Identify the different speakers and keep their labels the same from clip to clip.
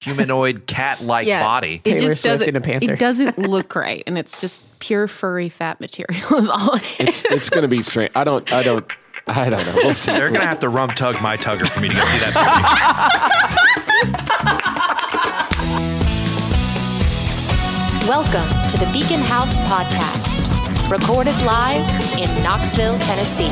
Speaker 1: humanoid cat-like body.
Speaker 2: It just doesn't.
Speaker 3: in a panther.
Speaker 2: It doesn't look right, and it's just pure furry fat material. Is all.
Speaker 4: It's going to be strange. I don't know. We'll see.
Speaker 1: They're going to have to rum tug my tugger for me to go see that
Speaker 5: movie. Welcome to the Beacon House Podcast, recorded live in Knoxville, Tennessee.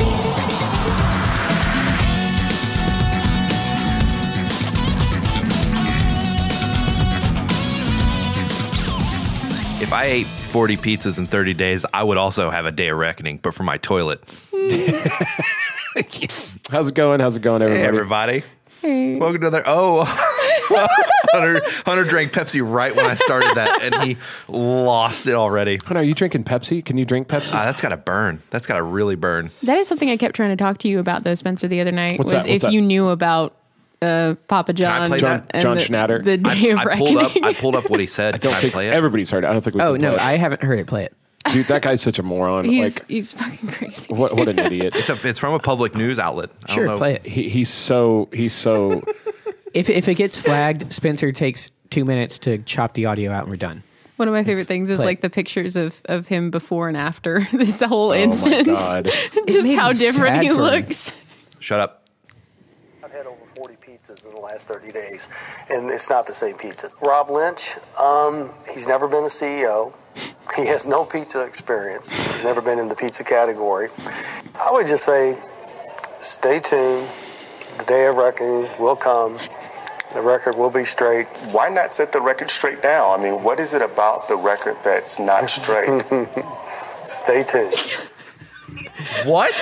Speaker 1: If I ate 40 pizzas in 30 days, I would also have a day of reckoning, but for my toilet.
Speaker 4: How's it going, everybody?
Speaker 1: Hey, everybody.
Speaker 2: Hey.
Speaker 1: Welcome to Hunter drank Pepsi right when I started that, and he lost it already.
Speaker 4: Hunter, are you drinking Pepsi? Can you drink Pepsi?
Speaker 1: That's got to burn. That's got to really burn.
Speaker 2: That is something I kept trying to talk to you about, though, Spencer, the other night.
Speaker 4: What's that?
Speaker 2: If you knew about Papa John,
Speaker 4: John Schnatter.
Speaker 2: The Day of Reckoning.
Speaker 1: I pulled up what he said.
Speaker 4: I don't think everybody's heard it. I don't think we can play it.
Speaker 3: I haven't heard it. Play it.
Speaker 4: Dude, that guy's such a moron.
Speaker 2: He's fucking crazy.
Speaker 4: What an idiot.
Speaker 1: It's from a public news outlet.
Speaker 3: Sure, play it.
Speaker 4: He's so
Speaker 3: If it gets flagged, Spencer takes 2 minutes to chop the audio out and we're done.
Speaker 2: One of my favorite things is like the pictures of him before and after this whole instance.
Speaker 4: Oh my God.
Speaker 2: Just how different he looks.
Speaker 1: Shut up.
Speaker 6: I've had over 40 pizzas in the last 30 days, and it's not the same pizza. Rob Lynch, he's never been a CEO. He has no pizza experience. He's never been in the pizza category. I would just say, stay tuned. The Day of Reckoning will come. The record will be straight.
Speaker 7: Why not set the record straight now? I mean, what is it about the record that's not straight?
Speaker 6: Stay tuned.
Speaker 1: What?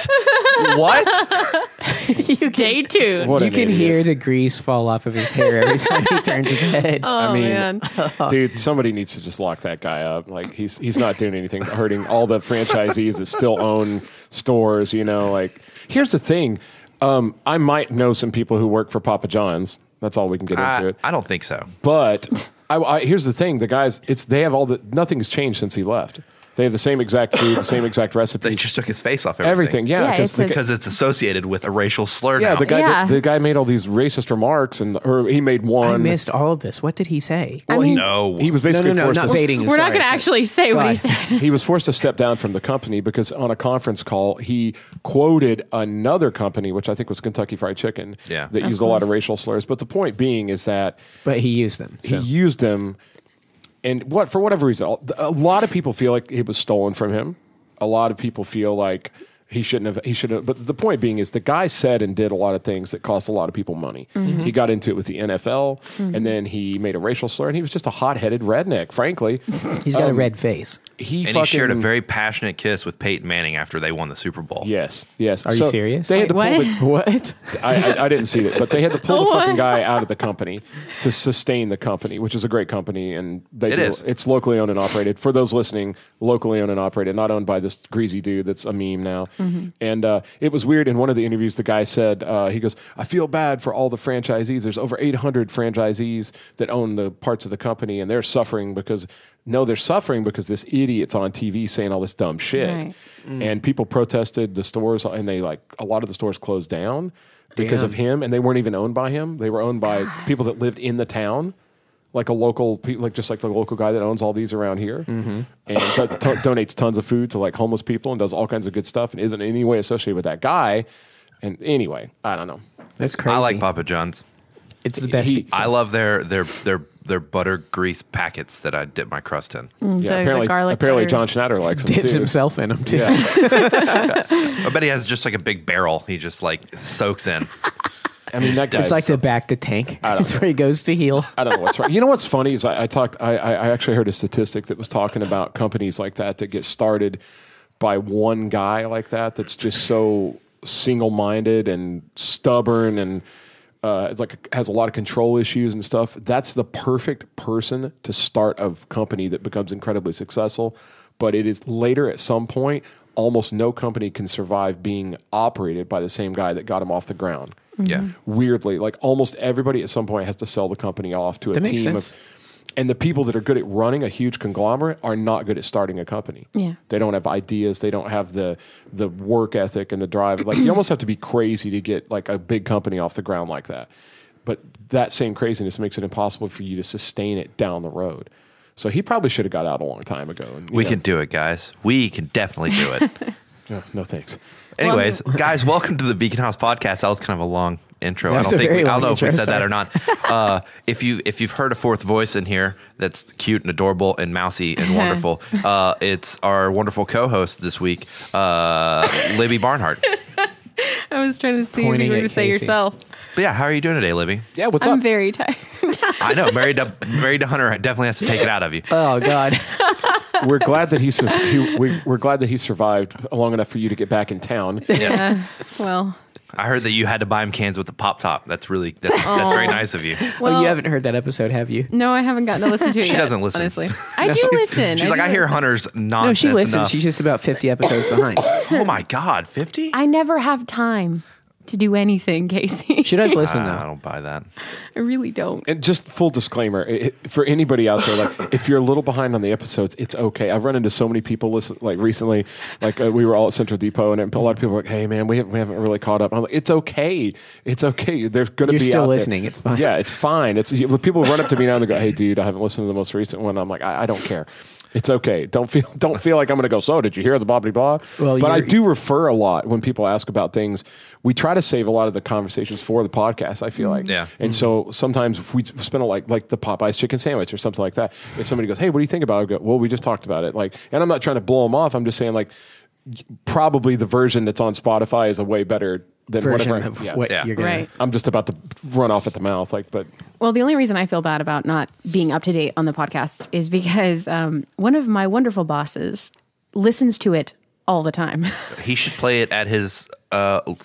Speaker 2: Stay tuned.
Speaker 3: You can hear the grease fall off of his hair every time he turns his head.
Speaker 2: Oh, man.
Speaker 4: Dude, somebody needs to just lock that guy up. Like, he's not doing anything hurting all the franchisees that still own stores, Like, here's the thing. I might know some people who work for Papa John's. That's all we can get into it.
Speaker 1: I don't think so.
Speaker 4: But here's the thing: the guys, nothing's changed since he left. They have the same exact food, the same exact recipes.
Speaker 1: They just took his face off
Speaker 4: everything. Yeah,
Speaker 1: because it's associated with a racial slur.
Speaker 4: Yeah,
Speaker 1: now.
Speaker 4: the guy made all these racist remarks, or he made one.
Speaker 3: I missed all of this. What did he say?
Speaker 4: Well, he was basically forced
Speaker 3: not
Speaker 4: to.
Speaker 3: baiting.
Speaker 2: We're not going to actually say what he said.
Speaker 4: He was forced to step down from the company because on a conference call he quoted another company, which I think was Kentucky Fried Chicken, that used a lot of racial slurs. But the point being is that,
Speaker 3: he used them.
Speaker 4: He used them. And for whatever reason, a lot of people feel like it was stolen from him. A lot of people feel like he shouldn't have. But the point being is the guy said and did a lot of things that cost a lot of people money. Mm-hmm. He got into it with the NFL, and then he made a racial slur, and he was just a hot-headed redneck, frankly.
Speaker 3: He's got a red face.
Speaker 1: He shared a very passionate kiss with Peyton Manning after they won the Super Bowl.
Speaker 4: Yes.
Speaker 3: Are you serious?
Speaker 4: They had to pull
Speaker 3: what?
Speaker 4: I didn't see it, but they had to pull the fucking guy out of the company to sustain the company, which is a great company, and it's locally owned and operated. For those listening, locally owned and operated, not owned by this greasy dude that's a meme now. Mm-hmm. And it was weird. In one of the interviews, the guy said, he goes, I feel bad for all the franchisees. There's over 800 franchisees that own the parts of the company, and they're suffering because this idiot's on TV saying all this dumb shit. Right. And people protested the stores, and a lot of the stores closed down because of him, and they weren't even owned by him. They were owned by people that lived in the town. Like a local, just like the local guy that owns all these around here, and donates tons of food to like homeless people and does all kinds of good stuff and isn't in any way associated with that guy. And anyway, I don't know.
Speaker 3: That's crazy.
Speaker 1: I like Papa John's.
Speaker 3: It's the best.
Speaker 1: I love their butter grease packets that I dip my crust in.
Speaker 4: Apparently John Schnatter likes them.
Speaker 3: Dips himself in them too.
Speaker 4: Yeah.
Speaker 1: I bet he has just like a big barrel. He just like soaks in.
Speaker 4: I mean, that guy.
Speaker 3: It's like the back to tank. That's where he goes to heal.
Speaker 4: I don't know what's right. You know what's funny is I actually heard a statistic that was talking about companies like that get started by one guy like that that's just so single-minded and stubborn and has a lot of control issues and stuff. That's the perfect person to start a company that becomes incredibly successful. But it is later at some point, almost no company can survive being operated by the same guy that got him off the ground.
Speaker 1: Yeah.
Speaker 4: Weirdly, like almost everybody at some point has to sell the company off to a team of, and the people that are good at running a huge conglomerate are not good at starting a company.
Speaker 2: Yeah.
Speaker 4: They don't have ideas. They don't have the work ethic and the drive. Like you almost have to be crazy to get like a big company off the ground like that. but that same craziness makes it impossible for you to sustain it down the road. So he probably should have got out a long time ago. And,
Speaker 1: we can do it, guys. We can definitely do it.
Speaker 4: No thanks.
Speaker 1: Anyways, guys, welcome to the Beacon House podcast. That was kind of a long intro. I don't know if we said that or not. If you've heard a fourth voice in here that's cute and adorable and mousy and wonderful, it's our wonderful co-host this week, Libby Barnhart.
Speaker 2: I was trying to see if you were going to say yourself.
Speaker 1: But yeah, how are you doing today, Libby?
Speaker 4: Yeah, what's up?
Speaker 2: I'm very tired.
Speaker 1: I know, married to Hunter definitely has to take it out of you.
Speaker 3: Oh God.
Speaker 4: We're glad that we're glad that he survived long enough for you to get back in town.
Speaker 2: Yeah. Well,
Speaker 1: I heard that you had to buy him cans with the pop top. That's very nice of you.
Speaker 3: Well, you haven't heard that episode, have you?
Speaker 2: No, I haven't gotten to listen to it.
Speaker 1: She doesn't listen.
Speaker 2: Honestly, I do listen.
Speaker 1: She's like, I hear Hunter's nonsense.
Speaker 3: No, she listens.
Speaker 1: Enough.
Speaker 3: She's just about 50 episodes behind.
Speaker 1: Oh my God, 50?
Speaker 2: I never have time to do anything, Casey.
Speaker 3: She does listen, though.
Speaker 1: I don't buy that.
Speaker 2: I really don't.
Speaker 4: And just full disclaimer, for anybody out there, like if you're a little behind on the episodes, it's okay. I've run into so many people recently, we were all at Central Depot, and a lot of people are like, "Hey, man, we haven't really caught up." I'm like, "It's okay. It's okay. They're going to be
Speaker 3: still
Speaker 4: out
Speaker 3: listening.
Speaker 4: There.
Speaker 3: It's fine.
Speaker 4: Yeah, it's fine. People run up to me now and they go, "Hey, dude, I haven't listened to the most recent one." I'm like, I don't care. It's okay. Don't feel like I'm going to go, so did you hear the blah, blah, blah? Well, but I do refer a lot when people ask about things. We try to save a lot of the conversations for the podcast, I feel like.
Speaker 1: Yeah.
Speaker 4: And so sometimes if we spend like the Popeyes chicken sandwich or something like that, if somebody goes, hey, what do you think about it? I go, well, we just talked about it. And I'm not trying to blow them off. I'm just saying probably the version that's on Spotify is a way better than
Speaker 3: version
Speaker 4: whatever.
Speaker 3: Of what you're gonna.
Speaker 2: Right.
Speaker 4: I'm just about to run off at the mouth.
Speaker 2: Well, the only reason I feel bad about not being up to date on the podcast is because one of my wonderful bosses listens to it all the time.
Speaker 1: He should play it at his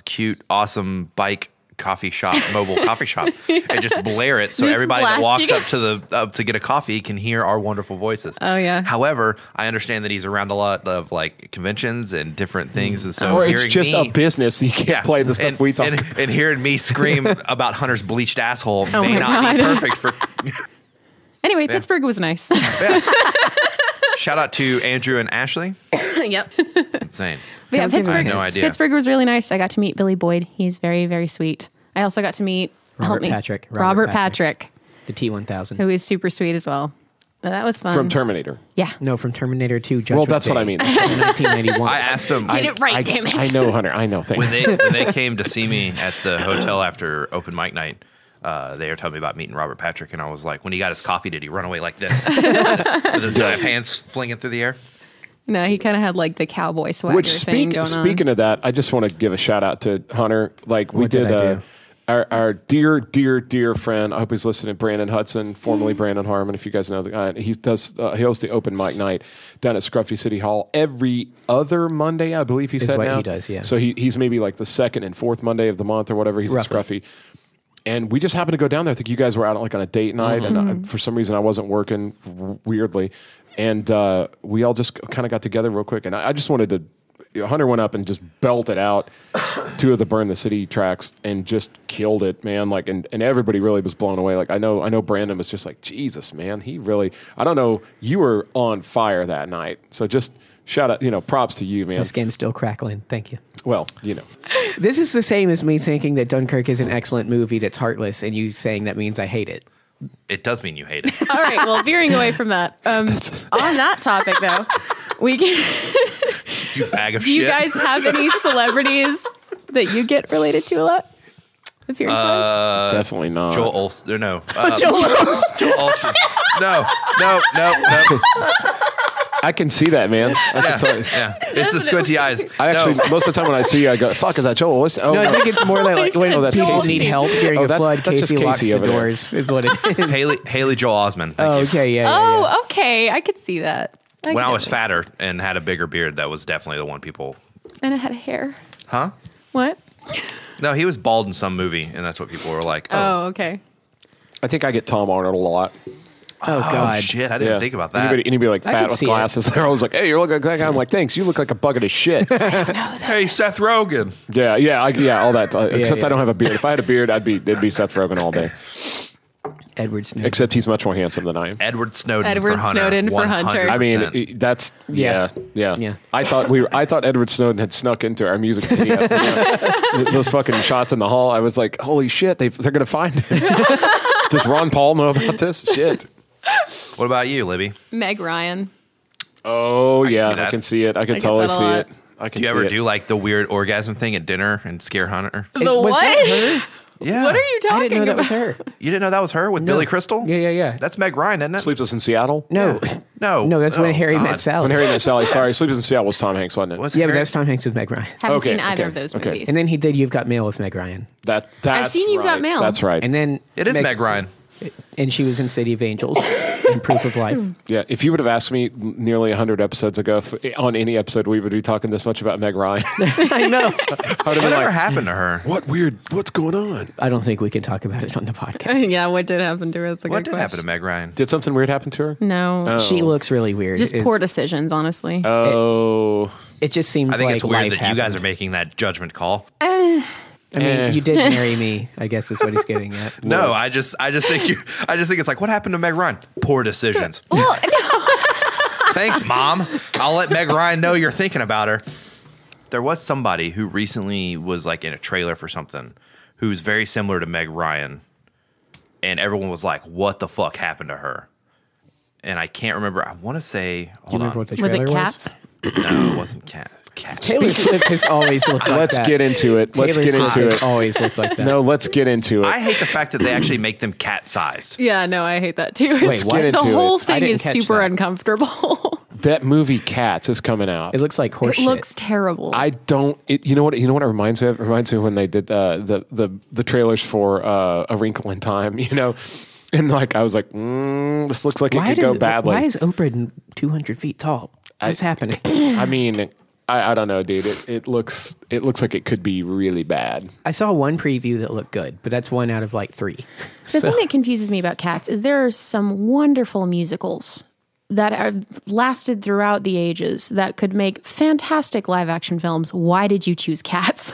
Speaker 1: cute, awesome bike mobile coffee shop, and just blare it so
Speaker 2: Just
Speaker 1: everybody that
Speaker 2: blast
Speaker 1: walks up to get a coffee can hear our wonderful voices.
Speaker 2: Oh yeah.
Speaker 1: However, I understand that he's around a lot of conventions and different things, and so
Speaker 4: or it's just a business. So you can't play the stuff we talk.
Speaker 1: And hearing me scream about Hunter's bleached asshole
Speaker 2: Oh
Speaker 1: may
Speaker 2: my
Speaker 1: not be
Speaker 2: God.
Speaker 1: perfect for.
Speaker 2: Anyway, Pittsburgh was nice.
Speaker 1: Yeah. Shout out to Andrew and Ashley.
Speaker 2: Yep.
Speaker 1: Insane.
Speaker 2: But yeah,
Speaker 1: I had no idea.
Speaker 2: Pittsburgh was really nice. I got to meet Billy Boyd. He's very, very sweet. I also got to meet
Speaker 3: Robert Patrick. The T-1000.
Speaker 2: Who is super sweet as well. But that was fun.
Speaker 4: From Terminator.
Speaker 2: Yeah.
Speaker 3: No, from Terminator 2.
Speaker 4: Well, that's what I mean.
Speaker 3: 1991.
Speaker 1: I asked him.
Speaker 2: Get it right, damn it.
Speaker 4: I know, Hunter. I know. Thanks.
Speaker 1: When they came to see me at the hotel after open mic night, they were telling me about meeting Robert Patrick, and I was like, when he got his coffee, did he run away like this? with his hands flinging through the air?
Speaker 2: No, he kind of had the cowboy swagger thing going on.
Speaker 4: Speaking of that, I just want to give a shout out to Hunter.
Speaker 3: What did I do?
Speaker 4: Our dear, dear, dear friend, I hope he's listening, Brandon Hudson, formerly Brandon Harmon, if you guys know the guy. He hosts the open mic night down at Scruffy City Hall every other Monday, I believe he said now.
Speaker 3: He does, yeah.
Speaker 4: So he's maybe the second and fourth Monday of the month or whatever. He's
Speaker 3: Roughly.
Speaker 4: at Scruffy. And we just happened to go down there. I think you guys were out on a date night, and for some reason I wasn't working, weirdly. And we all just kind of got together real quick. And I just wanted to, Hunter went up and just belted out 2 of the Burn the City tracks and just killed it, man. And everybody really was blown away. I know Brandon was just like, Jesus, man, he really, I don't know, you were on fire that night. So just shout out, props to you, man.
Speaker 3: The skin's still crackling. Thank you.
Speaker 4: Well,
Speaker 3: This is the same as me thinking that Dunkirk is an excellent movie that's heartless, and you saying that means I hate it.
Speaker 1: It does mean you hate it.
Speaker 2: All right, well, veering away from that. On that topic, though, we can...
Speaker 1: You bag of
Speaker 2: Do
Speaker 1: shit.
Speaker 2: you guys have any celebrities that you get related to a lot? Appearance-wise?
Speaker 4: definitely not.
Speaker 1: Joel Olsen. No.
Speaker 2: Joel Olsen.
Speaker 1: Joel Olsen. No.
Speaker 4: I can see that, man. I can tell you.
Speaker 1: Yeah. It's the squinty eyes.
Speaker 4: I actually, most of the time when I see you, I go, fuck, is that Joel? Oh,
Speaker 3: No, I think it's more like when
Speaker 2: that's
Speaker 3: people
Speaker 2: Casey.
Speaker 3: need help during a
Speaker 4: that's-
Speaker 3: flood.
Speaker 4: that's just
Speaker 3: Casey locks
Speaker 4: Casey
Speaker 3: the
Speaker 4: over there.
Speaker 3: doors. Is what it is.
Speaker 1: Haley Joel Osment. Thank
Speaker 3: Oh,
Speaker 1: you.
Speaker 3: okay, yeah.
Speaker 2: Okay. I could see that.
Speaker 1: When I was fatter and had a bigger beard, that was definitely the one people.
Speaker 2: And it had hair.
Speaker 1: Huh?
Speaker 2: What?
Speaker 1: No, he was bald in some movie, and that's what people were like.
Speaker 2: Oh, okay.
Speaker 4: I think I get Tom Arnold a lot.
Speaker 3: Oh, God.
Speaker 1: Shit, I didn't think about that.
Speaker 4: Anybody
Speaker 3: I
Speaker 4: fat
Speaker 3: can
Speaker 4: with
Speaker 3: see it.
Speaker 4: glasses, they're always like, hey, you look like that guy. I'm like, thanks. You look like a bucket of shit.
Speaker 1: Hey, Seth Rogen.
Speaker 4: Yeah, all that. Except
Speaker 3: yeah.
Speaker 4: I don't have a beard. If I had a beard, it'd be Seth Rogen all day.
Speaker 3: Edward Snowden.
Speaker 4: Except he's much more handsome than I am.
Speaker 1: Edward Snowden
Speaker 2: Edward
Speaker 1: for Hunter.
Speaker 2: Snowden for Hunter.
Speaker 1: 100%.
Speaker 4: I mean, that's yeah.
Speaker 3: Yeah.
Speaker 4: I thought Edward Snowden had snuck into our music video. Those fucking shots in the hall. I was like, holy shit, they're gonna find him. Does Ron Paul know about this? Shit.
Speaker 1: What about you, Libby?
Speaker 2: Meg Ryan.
Speaker 4: Oh yeah, I can see it. I can totally see it. I can.
Speaker 1: Do you
Speaker 4: see
Speaker 1: ever
Speaker 4: it.
Speaker 1: do like the weird orgasm thing at dinner and scare Hunter?
Speaker 2: The
Speaker 3: Was
Speaker 2: what?
Speaker 3: that her?
Speaker 1: Yeah.
Speaker 2: What are you talking
Speaker 3: I didn't know that
Speaker 2: about?
Speaker 3: was her.
Speaker 1: You didn't know that was her with Billy Crystal?
Speaker 3: Yeah.
Speaker 1: That's Meg Ryan, isn't it?
Speaker 4: Sleepless in Seattle?
Speaker 3: No.
Speaker 1: No.
Speaker 3: That's when Harry
Speaker 1: God.
Speaker 3: met Sally.
Speaker 4: When Harry met Sally. Sorry, Sleepless in Seattle was Tom Hanks, wasn't it?
Speaker 1: Was it
Speaker 3: Yeah, but
Speaker 1: Harry?
Speaker 3: that's Tom Hanks with Meg Ryan.
Speaker 2: Haven't
Speaker 4: Okay,
Speaker 2: seen either
Speaker 4: okay,
Speaker 2: of those
Speaker 4: okay.
Speaker 2: movies.
Speaker 3: And then he did You've Got Mail with Meg Ryan.
Speaker 4: That's
Speaker 2: I've seen You've Got
Speaker 4: right.
Speaker 2: Mail.
Speaker 4: That's right.
Speaker 3: And then
Speaker 1: It is Meg Ryan.
Speaker 3: And she was in City of Angels and Proof of Life.
Speaker 4: Yeah, if you would have asked me nearly 100 episodes ago, on any episode we would be talking this much about Meg Ryan.
Speaker 3: I know.
Speaker 1: Whatever happened to her?
Speaker 4: What's going on?
Speaker 3: I don't think we can talk about it on the podcast.
Speaker 2: Yeah, what did happen to her? That's a
Speaker 1: What
Speaker 2: good
Speaker 1: did happen to
Speaker 2: question.
Speaker 1: Meg Ryan?
Speaker 4: Did something weird happen to her?
Speaker 2: No.
Speaker 3: She looks really weird.
Speaker 2: Just poor decisions, honestly.
Speaker 4: Oh.
Speaker 3: It just seems
Speaker 1: I think
Speaker 3: like
Speaker 1: it's weird
Speaker 3: life
Speaker 1: that
Speaker 3: happened.
Speaker 1: you guys are making that judgment call.
Speaker 3: I mean, you did marry me, I guess is what he's getting at.
Speaker 1: No, I just think it's like, what happened to Meg Ryan? Poor decisions. Thanks, Mom. I'll let Meg Ryan know you're thinking about her. There was somebody who recently was like in a trailer for something who's very similar to Meg Ryan, and everyone was like, what the fuck happened to her? And I can't remember. I want to say,
Speaker 3: Do you remember what the
Speaker 2: Was
Speaker 3: trailer
Speaker 2: it Cats?
Speaker 1: No, it wasn't Cats.
Speaker 3: Taylor Swift has always looked like
Speaker 4: Let's
Speaker 3: that.
Speaker 4: get into it. Let's
Speaker 3: Taylor
Speaker 4: get
Speaker 3: Swift
Speaker 4: into
Speaker 3: has
Speaker 4: it.
Speaker 3: always looked like that.
Speaker 4: No, let's get into it.
Speaker 1: I hate the fact that they actually make them cat-sized.
Speaker 2: Yeah, no, I hate that too.
Speaker 3: Wait, what?
Speaker 4: Get into
Speaker 2: The whole
Speaker 4: it.
Speaker 3: I
Speaker 2: thing
Speaker 3: didn't
Speaker 2: is
Speaker 3: catch
Speaker 2: super
Speaker 3: that.
Speaker 2: uncomfortable.
Speaker 4: That movie Cats is coming out.
Speaker 3: It looks like horse
Speaker 2: It
Speaker 3: shit.
Speaker 2: looks terrible.
Speaker 4: I don't. You know what it reminds me of? It reminds me of when they did the trailers for A Wrinkle in Time. You know, and like I was like, this looks like it could go badly.
Speaker 3: Why is Oprah 200 feet tall? What's happening?
Speaker 4: I mean, I don't know, dude. It looks like it could be really bad.
Speaker 3: I saw one preview that looked good, but that's one out of like 3.
Speaker 2: The thing that confuses me about Cats is there are some wonderful musicals that have lasted throughout the ages that could make fantastic live action films. Why did you choose Cats?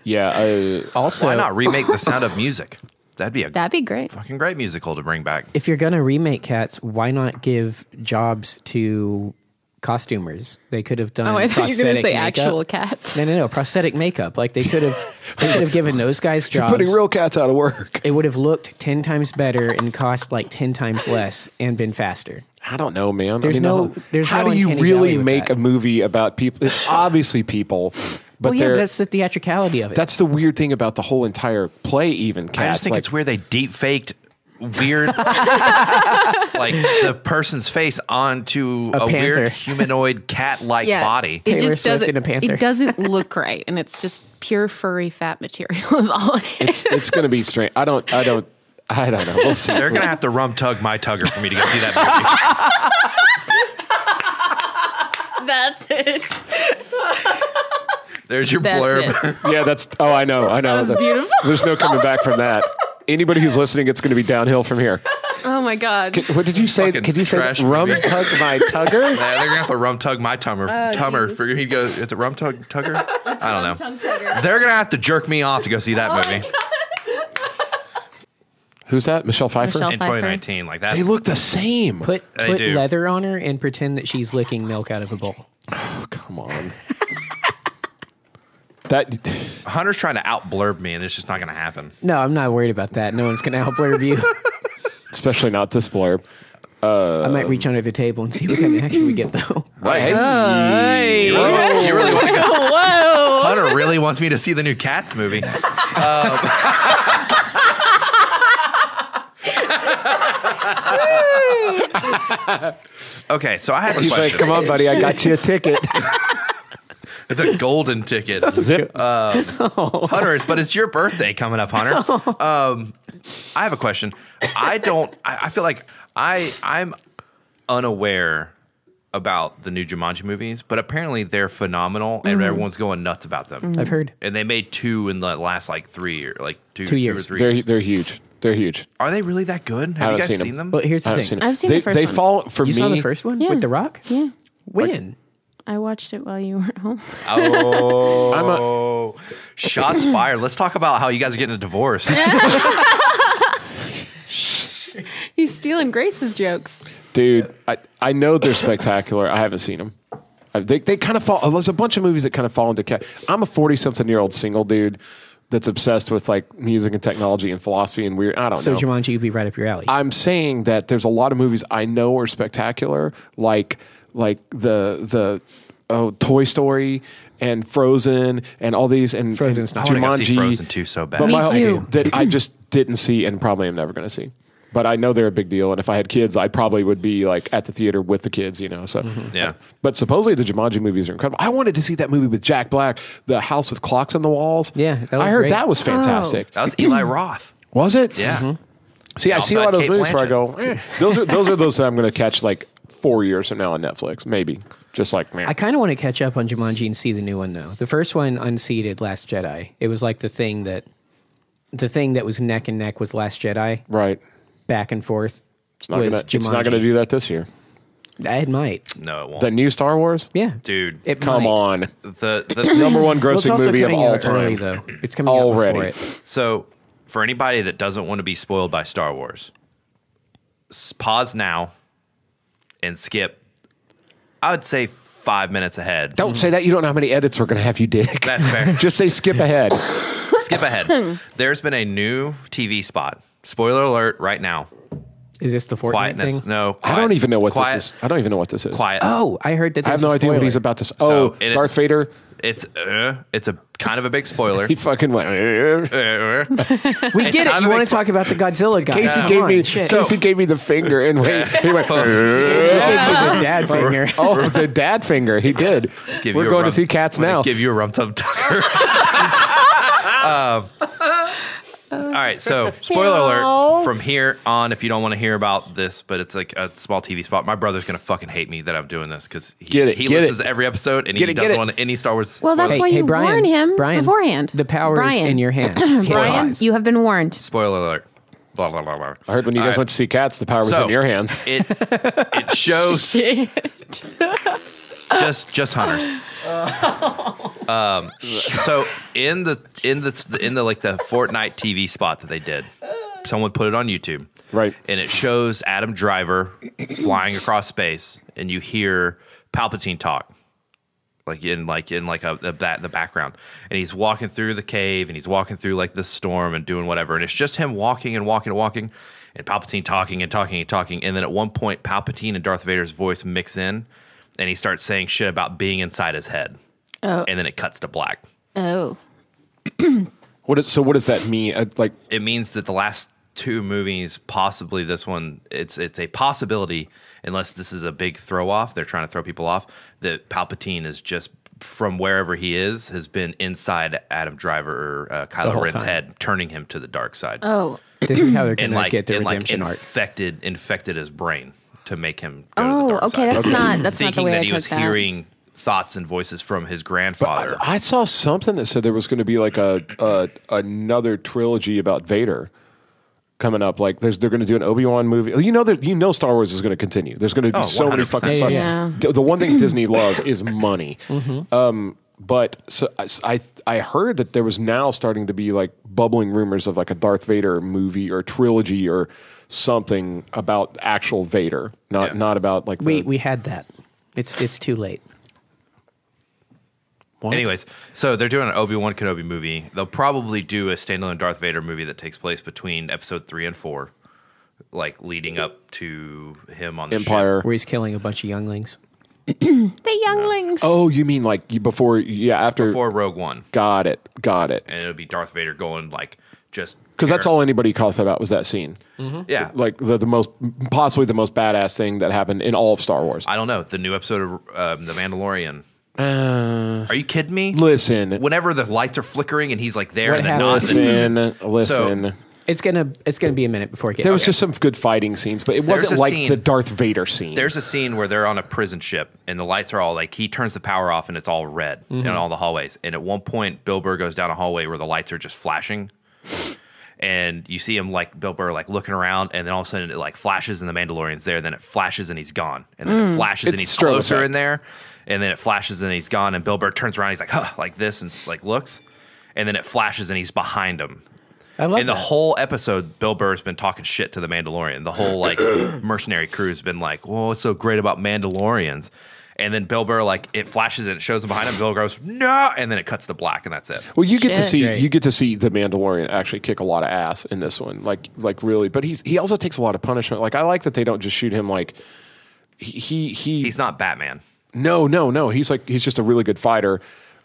Speaker 4: Yeah.
Speaker 3: Also,
Speaker 1: Why not remake The Sound of Music? That'd be
Speaker 2: great.
Speaker 1: fucking great musical to bring back.
Speaker 3: if you're going to remake Cats, why not give jobs to costumers? They could have done
Speaker 2: Oh, I thought you were going to
Speaker 3: prosthetic
Speaker 2: say
Speaker 3: makeup.
Speaker 2: actual cats.
Speaker 3: No, prosthetic makeup. Like they could have given those guys jobs.
Speaker 4: Putting real cats out of work.
Speaker 3: It would have looked 10 times better and cost like 10 times less and been faster.
Speaker 4: I don't know, man.
Speaker 3: There's no
Speaker 4: how do you
Speaker 3: uncanny
Speaker 4: really
Speaker 3: valley with
Speaker 4: make
Speaker 3: that.
Speaker 4: a movie about people? It's obviously people, but
Speaker 3: Well, yeah, but that's the theatricality of it.
Speaker 4: that's the weird thing about the whole entire play. Even Cats,
Speaker 1: I just think
Speaker 4: like,
Speaker 1: it's weird they deep faked weird like the person's face onto
Speaker 3: A
Speaker 1: a weird
Speaker 3: panther.
Speaker 1: humanoid cat-like body.
Speaker 2: It
Speaker 3: Taylor
Speaker 2: just
Speaker 3: Swift
Speaker 2: doesn't.
Speaker 3: and a panther.
Speaker 2: It doesn't look right, and it's just pure furry fat material. Is all it is.
Speaker 4: it's going to be strange. I don't know. We'll see.
Speaker 1: They're gonna have to rum tug my tugger for me to go see that
Speaker 2: That's it.
Speaker 1: movie. There's your
Speaker 2: That's
Speaker 1: blurb.
Speaker 4: Yeah, that's. Oh, I know.
Speaker 2: That was beautiful.
Speaker 4: There's no coming back from that. Anybody who's listening, it's going to be downhill from here.
Speaker 2: Oh my god.
Speaker 4: What did you say?
Speaker 1: Fucking
Speaker 4: Could you say
Speaker 1: trash
Speaker 4: rum
Speaker 1: movie.
Speaker 4: tug my tugger?
Speaker 1: Yeah, they're gonna have to rum tug my tummer. For he goes, it's a rum tugger. I don't know. They're gonna have to jerk me off to go see that movie
Speaker 4: Who's that? Michelle Pfeiffer.
Speaker 2: Michelle
Speaker 1: in 2019. Like that.
Speaker 4: They look the same.
Speaker 3: Put
Speaker 1: They do.
Speaker 3: leather on her and pretend that she's licking milk out of a bowl.
Speaker 4: Oh, come on. That
Speaker 1: Hunter's trying to out blurb me, and it's just not gonna happen.
Speaker 3: No, I'm not worried about that. No one's going to outblurb you.
Speaker 4: especially not this blurb.
Speaker 3: I might reach under the table and see what kind of action we get, though.
Speaker 4: Hey,
Speaker 1: You really want to go?
Speaker 2: Whoa.
Speaker 1: Hunter really wants me to see the new Cats movie. Okay, so I have a
Speaker 4: he's like,
Speaker 1: question.
Speaker 4: "Come on, buddy, I got you a ticket."
Speaker 1: The golden ticket.
Speaker 4: Zip.
Speaker 1: Hunter, but it's your birthday coming up, Hunter. I have a question. I feel like I'm unaware about the new Jumanji movies, but apparently they're phenomenal and everyone's going nuts about them.
Speaker 3: I've heard.
Speaker 1: And they made 2 in the last like 3 years, like 2
Speaker 3: years.
Speaker 1: or 3 years.
Speaker 4: They're huge. They're huge.
Speaker 1: Are they really that good? Have you guys seen them?
Speaker 3: Well, here's the
Speaker 4: I haven't
Speaker 3: thing.
Speaker 4: seen it.
Speaker 2: I've seen
Speaker 4: they,
Speaker 2: the first
Speaker 4: they
Speaker 2: one.
Speaker 4: fall for
Speaker 3: You
Speaker 4: me.
Speaker 3: saw the first one
Speaker 2: Yeah.
Speaker 3: with The Rock?
Speaker 2: Yeah.
Speaker 3: When?
Speaker 2: I watched it while you weren't home.
Speaker 1: Oh, shots fired. Let's talk about how you guys are getting a divorce.
Speaker 2: stealing Grace's jokes.
Speaker 4: Dude, I know they're spectacular. I haven't seen them. They kind of fall. There's a bunch of movies that kind of fall into. I'm a 40-something-year-old single dude that's obsessed with like music and technology and philosophy and weird. I don't know.
Speaker 3: So Jumanji would be right up your alley.
Speaker 4: I'm saying that there's a lot of movies I know are spectacular, like the Toy Story and Frozen and all these and
Speaker 3: Frozen's not.
Speaker 4: Jumanji.
Speaker 1: I want to see Frozen 2 so bad.
Speaker 4: But
Speaker 2: Me too.
Speaker 4: that I just didn't see and probably am never going to see. But I know they're a big deal, and if I had kids, I probably would be like at the theater with the kids, you know. So
Speaker 1: Yeah.
Speaker 4: But supposedly the Jumanji movies are incredible. I wanted to see that movie with Jack Black, The House with Clocks on the Walls.
Speaker 3: Yeah, that was
Speaker 4: I heard
Speaker 3: great.
Speaker 4: that was fantastic.
Speaker 1: That was Eli Roth.
Speaker 4: Was it?
Speaker 1: Yeah.
Speaker 4: See, I
Speaker 1: Also
Speaker 4: see a lot
Speaker 1: had
Speaker 4: of those
Speaker 1: Kate
Speaker 4: movies where I
Speaker 1: Blanchett.
Speaker 4: go, those are those that I'm going to catch like 4 years from now on Netflix, maybe. Just like, man.
Speaker 3: I kind of want to catch up on Jumanji and see the new one though. The first one unseated Last Jedi. It was like the thing that was neck and neck with Last Jedi.
Speaker 4: Right.
Speaker 3: Back and forth.
Speaker 4: It's not going to do that this year.
Speaker 3: It might.
Speaker 1: No, it won't.
Speaker 4: The new Star Wars?
Speaker 3: Yeah.
Speaker 1: Dude,
Speaker 3: It
Speaker 4: Come
Speaker 3: might.
Speaker 4: on.
Speaker 1: the
Speaker 4: Number one
Speaker 3: Well, it's
Speaker 4: grossing
Speaker 3: also
Speaker 4: movie of
Speaker 3: coming
Speaker 4: all
Speaker 3: out early,
Speaker 4: time.
Speaker 3: though. It's coming
Speaker 4: Already.
Speaker 3: out before it.
Speaker 1: So, for anybody that doesn't want to be spoiled by Star Wars, pause now and skip, I would say 5 minutes ahead.
Speaker 4: Don't say that. You don't know how many edits we're going to have you dig.
Speaker 1: That's fair.
Speaker 4: Just say skip ahead.
Speaker 1: Skip ahead. There's been a new TV spot. Spoiler alert right now.
Speaker 3: Is this the Fortnite
Speaker 1: Quietness.
Speaker 3: thing?
Speaker 1: No.
Speaker 4: I don't even know what
Speaker 1: quiet,
Speaker 4: this is. I don't even know what this is.
Speaker 1: Quiet.
Speaker 3: Oh, I heard that.
Speaker 4: I have
Speaker 3: there's
Speaker 4: no
Speaker 3: a
Speaker 4: idea what
Speaker 3: spoiler.
Speaker 4: he's about to say. Oh,
Speaker 1: So, it
Speaker 4: Darth
Speaker 1: is-
Speaker 4: Vader.
Speaker 1: It's a kind of a big spoiler.
Speaker 4: He fucking went.
Speaker 3: We get it.
Speaker 1: I'm
Speaker 3: You
Speaker 1: a
Speaker 3: want
Speaker 1: big
Speaker 3: to talk about the Godzilla guy?
Speaker 4: Casey
Speaker 3: Come
Speaker 4: gave
Speaker 3: on,
Speaker 4: me.
Speaker 3: shit.
Speaker 4: Casey gave me the finger, and he went.
Speaker 3: He gave me the dad finger.
Speaker 4: Oh, the dad finger. He did.
Speaker 1: Give
Speaker 4: We're
Speaker 1: you a
Speaker 4: going
Speaker 1: rum-
Speaker 4: to see Cats
Speaker 1: I'm gonna
Speaker 4: now.
Speaker 1: Give you a Rum Tum Tugger. All right, so spoiler alert from here on. If you don't want to hear about this, but it's like a small TV spot. My brother's gonna fucking hate me that I'm doing this because he listens to every episode and he doesn't want any Star Wars.
Speaker 2: Well, that's why you
Speaker 3: Brian,
Speaker 2: warn him
Speaker 3: Brian,
Speaker 2: beforehand.
Speaker 3: The power
Speaker 2: Brian.
Speaker 3: is in your hands.
Speaker 2: Brian, you have been warned.
Speaker 1: Spoiler alert. Blah blah blah blah.
Speaker 4: I heard when you guys went to see Cats, the power was
Speaker 1: So,
Speaker 4: in your hands.
Speaker 1: It shows just hunters. So in the like the Fortnite TV spot that they did, someone put it on YouTube,
Speaker 4: Right.
Speaker 1: and it shows Adam Driver flying across space, and you hear Palpatine talk, in the background, and he's walking through the cave, and he's walking through like the storm and doing whatever, and it's just him walking and walking and walking, and Palpatine talking and talking and talking, and then at one point Palpatine and Darth Vader's voice mix in, and he starts saying shit about being inside his head, and then it cuts to black.
Speaker 2: Oh.
Speaker 4: What does that mean?
Speaker 1: It means that the last two movies, possibly this one, it's a possibility, unless this is a big throw off, they're trying to throw people off, that Palpatine is just from wherever he has been inside Adam Driver or Kylo Ren's head, turning him to the dark side.
Speaker 2: Oh.
Speaker 3: This is how they're going
Speaker 1: and
Speaker 3: to get the redemption arc.
Speaker 1: infected his brain to make him go to the dark
Speaker 2: okay.
Speaker 1: side.
Speaker 2: That's not the
Speaker 1: Thinking
Speaker 2: way
Speaker 1: that
Speaker 2: I
Speaker 1: he
Speaker 2: took
Speaker 1: was
Speaker 2: that.
Speaker 1: hearing thoughts and voices from his grandfather.
Speaker 4: I saw something that said there was going to be like another trilogy about Vader coming up. Like they're going to do an Obi-Wan movie. You know Star Wars is going to continue. There's going to be so many
Speaker 1: 100%.
Speaker 4: fucking
Speaker 3: Yeah,
Speaker 4: stuff.
Speaker 3: yeah.
Speaker 4: The one thing Disney loves is money. But so I heard that there was now starting to be like bubbling rumors of like a Darth Vader movie or trilogy or something about actual Vader, not about like
Speaker 3: We had that. It's too late.
Speaker 4: What?
Speaker 1: Anyways, so they're doing an Obi-Wan Kenobi movie. They'll probably do a standalone Darth Vader movie that takes place between episode 3 and 4, like leading up to him on the
Speaker 4: Empire.
Speaker 1: ship.
Speaker 3: Where he's killing a bunch of younglings.
Speaker 2: The younglings.
Speaker 4: Oh, you mean like after
Speaker 1: Before Rogue One.
Speaker 4: Got it.
Speaker 1: And it'll be Darth Vader going like just...
Speaker 4: Because that's all anybody talked about was that scene.
Speaker 1: Yeah.
Speaker 4: Like possibly the most badass thing that happened in all of Star Wars.
Speaker 1: I don't know. The new episode of The Mandalorian. Are you kidding me?
Speaker 4: Listen.
Speaker 1: Whenever the lights are flickering and he's like there
Speaker 3: What
Speaker 1: and then not.
Speaker 4: Listen.
Speaker 3: It's gonna be a minute before it gets.
Speaker 4: There was just some good fighting scenes, but it
Speaker 1: There's
Speaker 4: wasn't
Speaker 1: a
Speaker 4: like
Speaker 1: scene-
Speaker 4: the Darth Vader scene.
Speaker 1: There's a scene where they're on a prison ship and the lights are all like, he turns the power off and it's all red in all the hallways. And at one point, Bill Burr goes down a hallway where the lights are just flashing. And you see him like Bill Burr like looking around, and then all of a sudden it like flashes and the Mandalorian's there. Then it flashes and he's gone, and then it flashes and
Speaker 4: It's
Speaker 1: he's
Speaker 4: strobe
Speaker 1: closer
Speaker 4: effect.
Speaker 1: in there, and then it flashes and he's gone. And Bill Burr turns around, he's like, huh, like this, and like looks, and then it flashes and he's behind him.
Speaker 3: I love
Speaker 1: in the whole episode, Bill Burr's been talking shit to the Mandalorian. The whole like mercenary crew's been like, "Well, what's so great about Mandalorians?" And then Bill Burr, like, it flashes and it shows him behind him. Bill goes, "No," and then it cuts to black, and that's it.
Speaker 4: Well, you get to see the Mandalorian actually kick a lot of ass in this one, like really. But he also takes a lot of punishment. Like, I like that they don't just shoot him like he's
Speaker 1: not Batman.
Speaker 4: No. He's just a really good fighter.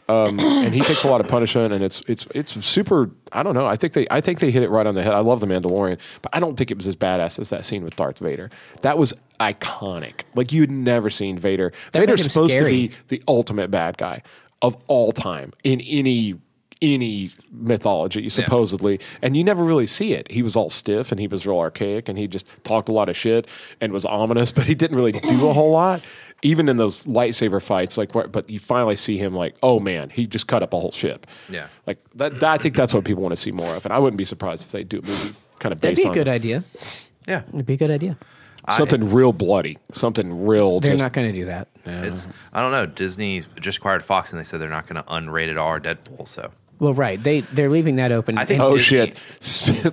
Speaker 4: And he takes a lot of punishment, and it's super. I don't know. I think they hit it right on the head. I love the Mandalorian, but I don't think it was as badass as that scene with Darth Vader. That was iconic. Like, you'd never seen Vader. Vader's supposed to be the ultimate bad guy of all time in any mythology, supposedly, and you never really see it. He was all stiff, and he was real archaic, and he just talked a lot of shit and was ominous, but he didn't really do a whole lot. Even in those lightsaber fights, but you finally see him like, oh man, he just cut up a whole ship.
Speaker 1: Yeah,
Speaker 4: like that. I think that's what people want to see more of, and I wouldn't be surprised if they do a movie kind of based on.
Speaker 3: That'd be a good idea.
Speaker 1: Yeah,
Speaker 3: it'd be a good idea.
Speaker 4: Something real bloody, something real.
Speaker 3: They're not going to do that.
Speaker 1: I don't know. Disney just acquired Fox, and they said they're not going to unrated R Deadpool. So.
Speaker 3: Well, right. They're leaving that open.
Speaker 1: I think.
Speaker 4: Shit!